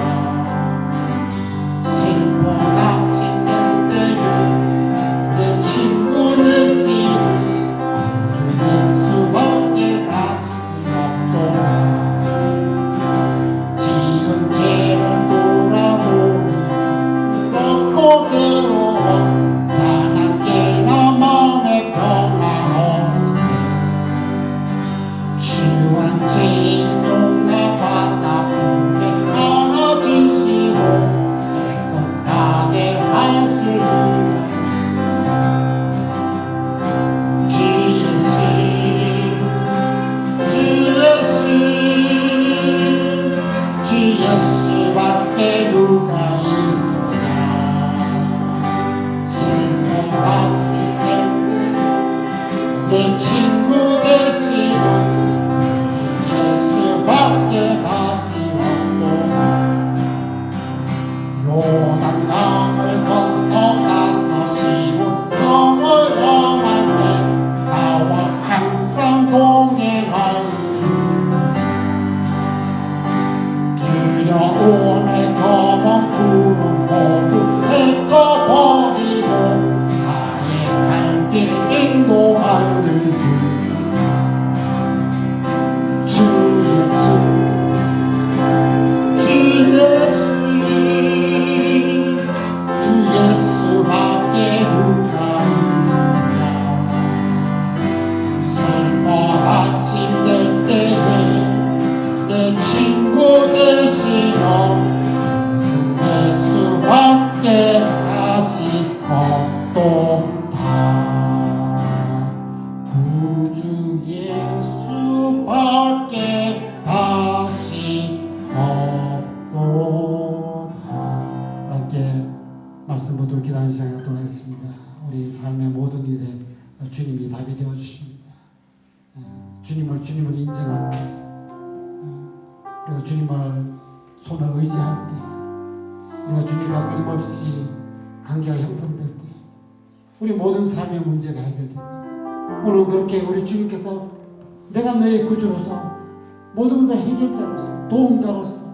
슬퍼 낙심될 때에 내 친구 되시는 예수밖에 다시 없도다. 지은 죄를 돌아보니 걷고 괴로워 자나깨 나 마음에 평안 없으니 주한 죄인 용납 화사품에 안아주시고 깨끗하게 하시리라. 주 예수 밖에 누가 있으랴. 슬퍼 낙심될 내 친구 되시는 예수 밖에 다시 없도다. 요단강을 건너가서 시온 성을 향할 때 나와 항상 동행하리. 두려움의 검은 구름 모두 헤쳐버리고 나의 갈 길 인도하는 주 예수 밖에 누가 있으랴. 슬퍼 낙심될 때에 내 친구 되시어 예수 밖에 다시 없도다. 구주 예수 밖에 다시 없도다. 함께 말씀 보도록 기도하는 시간을 갖도록 하겠습니다. 우리 삶의 모든 일에 주님이 답이 되어 주십니다. 주님을 인정할 때 우리가 주님을 손에 의지할 때 우리가 주님과 끊임없이 관계가 형성될 때 우리 모든 삶의 문제가 해결됩니다. 오늘 그렇게 우리 주님께서 내가 너의 구주로서 모든 것을 해결자로서 도움자로서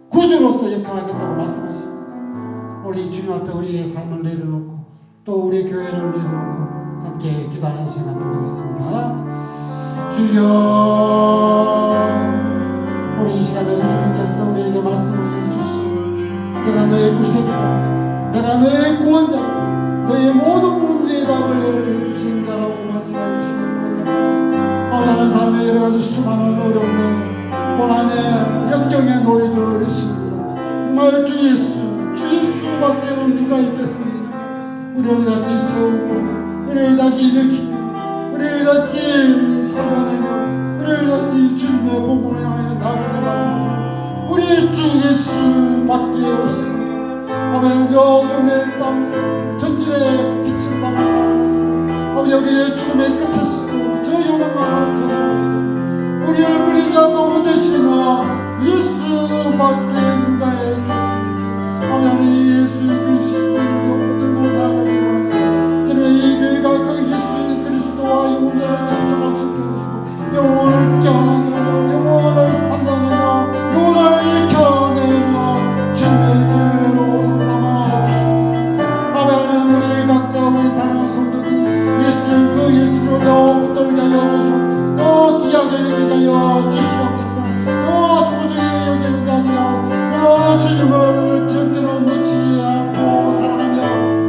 구주로서 역할하겠다고 말씀하십니다. 우리 주님 앞에 우리의 삶을 내려놓고 또 우리 교회를 내려놓고 함께 기도하는 시간 갖도록하겠습니다. 주여, 우리 이 시간에 주님께서 우리에게 말씀을 해주시고 내가 너의 구세주라, 내가 너의 구원자, 너의 모든 문제의 답을 해주신 자라고 말씀해 주시는 것입니다. 하나님 삶의 여러 가지 수많은 어려움에 고난에 역경에 놓여 있습니다. 정말 주 예수밖에는 누가 있겠습니까? 우리를 다시 세우고 우리를 다시 일으키고 우리를 다시 살려내고 우리를 다시 주님의 복음을 향하여 나가게 만드는 우리 주 예수밖에 없습니다. 아버지 어둠의 땅에서 전진의 빛을 발하는 아버지 우리의 죽음의 끝에서 저 영원한 걸어가는 우리를 버리지 않고 붙드시는 예수밖에 누가 있겠습니까? 아버지 예수 그리스도를 들고 나가기 원합니다. 저는 이 교회가 그 예수 그리스도와 영혼들을 접촉할 수 있게 해주시고 영혼을 깨어나게 영혼을 살려내며 영혼을 일으켜내며 주님의 교회로 삼아주시고 아버지 우리 각자 우리 사는 성도들이 그 예수로 더 붙들게 하여 주시고 더 귀하게 여기게 하여 주시옵소서. 더 소중히 여기는 자들아 그 주님을 절대로 놓지 않고 사랑하며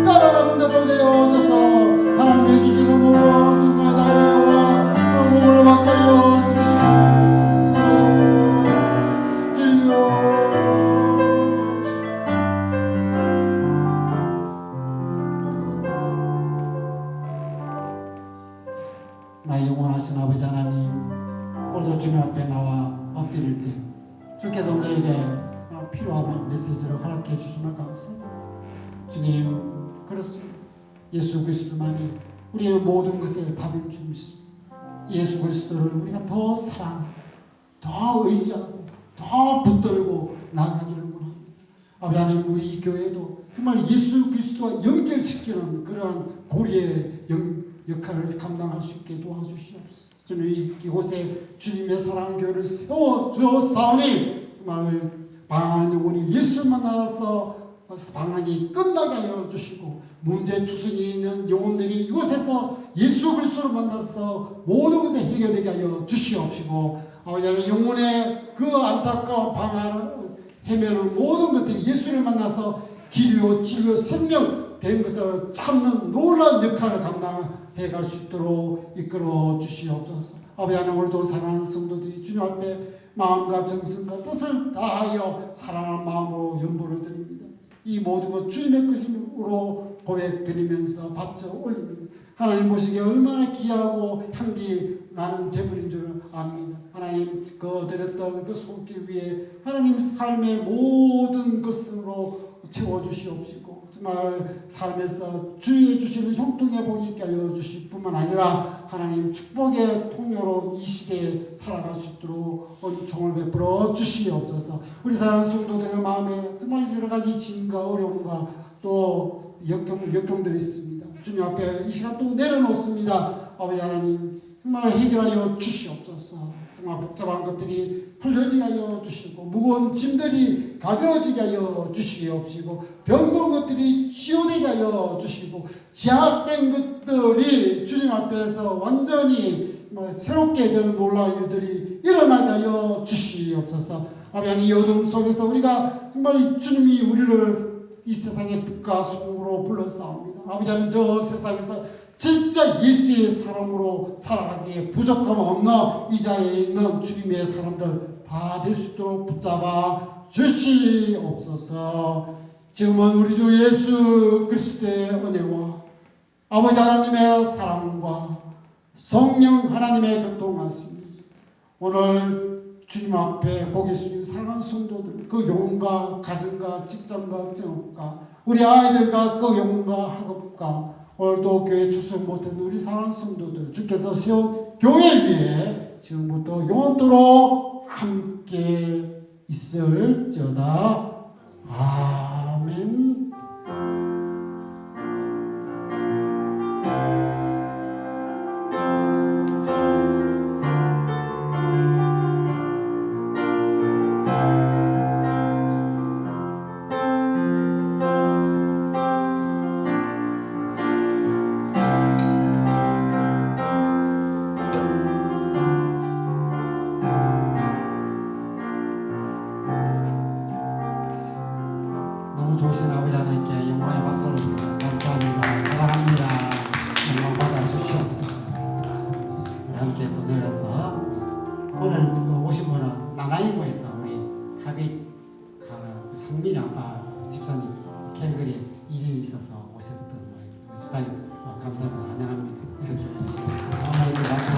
따라가는 자들 되어져서 하나님의 주시는 모든 그 자리와 복을 받게 하여 주시옵소서. 주여 나의 영원하신 아버지 하나님, 오늘도 주님 앞에 나와 엎드릴 때 주께서 우리에게 필요한 메시지를 허락해 주시면 감사합니다. 주님, 그렇습니다. 예수 그리스도만이 우리의 모든 것에 답을 주십니다. 예수 그리스도를 우리가 더 사랑하고 더 의지하고 더 붙들고 나아가기를 원합니다. 아버지 하나님, 우리 이 교회도 정말 예수 그리스도와 연결시키는 그러한 고리의 역할을 감당할 수 있게 도와주시옵소서. 주님, 이곳에 주님의 사랑하는 교회를 세워주사오니 정말 방황하는 영혼이 예수를 만나서 방황이 끝나게 하여 주시고 문제투성이 있는 영혼들이 이곳에서 예수 그리스도를 만나서 모든 것에 해결되게 하여 주시옵시고 아버지 영혼의 그 안타까운 방황을 헤매는 모든 것들이 예수를 만나서 길이요 진리요 생명 된 것을 찾는 놀라운 역할을 감당해 갈 수 있도록 이끌어 주시옵소서. 아버지 하나님, 오늘도 사랑하는 성도들이 주님 앞에 마음과 정성과 뜻을 다하여 사랑하는 마음으로 연보를 드립니다. 이 모든 것 주님의 것으로 고백드리면서 바쳐 올립니다. 하나님 보시기에 얼마나 귀하고 향기 나는 제물인 줄 압니다. 하나님 그 드렸던 그 손길 위에 하나님 삶의 모든 것으로 채워주시옵시고 정말 삶에서 주의 주시는 형통의 복이 있게 하여 주실 뿐만 아니라 하나님 축복의 통로로 이 시대에 살아갈 수 있도록 은총을 베풀어 주시옵소서. 우리 사랑하는 성도들의 마음에 정말 여러 가지 짐과 어려움과 또 역경들이 있습니다. 주님 앞에 이 시간 또 내려놓습니다. 아버지 하나님 정말 해결하여 주시옵소서. 정말 복잡한 것들이 풀려지게 하여 주시고 무거운 짐들이 가벼워지게 하여 주시옵시고 병든 것들이 치유되게 하여 주시고 제약된 것들이 주님 앞에서 완전히 새롭게 되는 놀라운 일들이 일어나게 하여 주시옵소서. 아버지 이 어둠 속에서 우리가 정말 주님이 우리를 이 세상의 빛과 소금으로 불러싸웁니다. 아버지 하나님 저 세상에서 진짜 예수의 사람으로 살아가기에 부족함 없는 이 자리에 있는 주님의 사람들 다 될 수 있도록 붙잡아 주시옵소서. 지금은 우리 주 예수 그리스도의 은혜와 아버지 하나님의 사랑과 성령 하나님의 교통하심이 오늘 주님 앞에 고개 숙인 사랑하는 성도들 그 영혼과 가정과 직장과 생업과 우리 아이들과 그 영혼과 학업과 오늘도 교회에 출석 못한 우리 사랑하는 성도들 주께서 세운 교회 위에 지금부터 영원토록 함께 있을지어다. 아멘. 또 내려가서 오늘 오신 분은 나나이모에서 우리 합의 성민이 아빠 집사님 캘거리에 일이 있어서 오셨던 우리 집사님 감사합니다. 환영합니다. 이렇게 감사.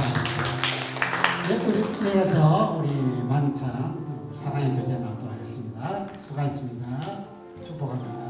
우리 내려서 우리 만찬 사랑의 교제 나오도록 하겠습니다. 수고하셨습니다. 축복합니다.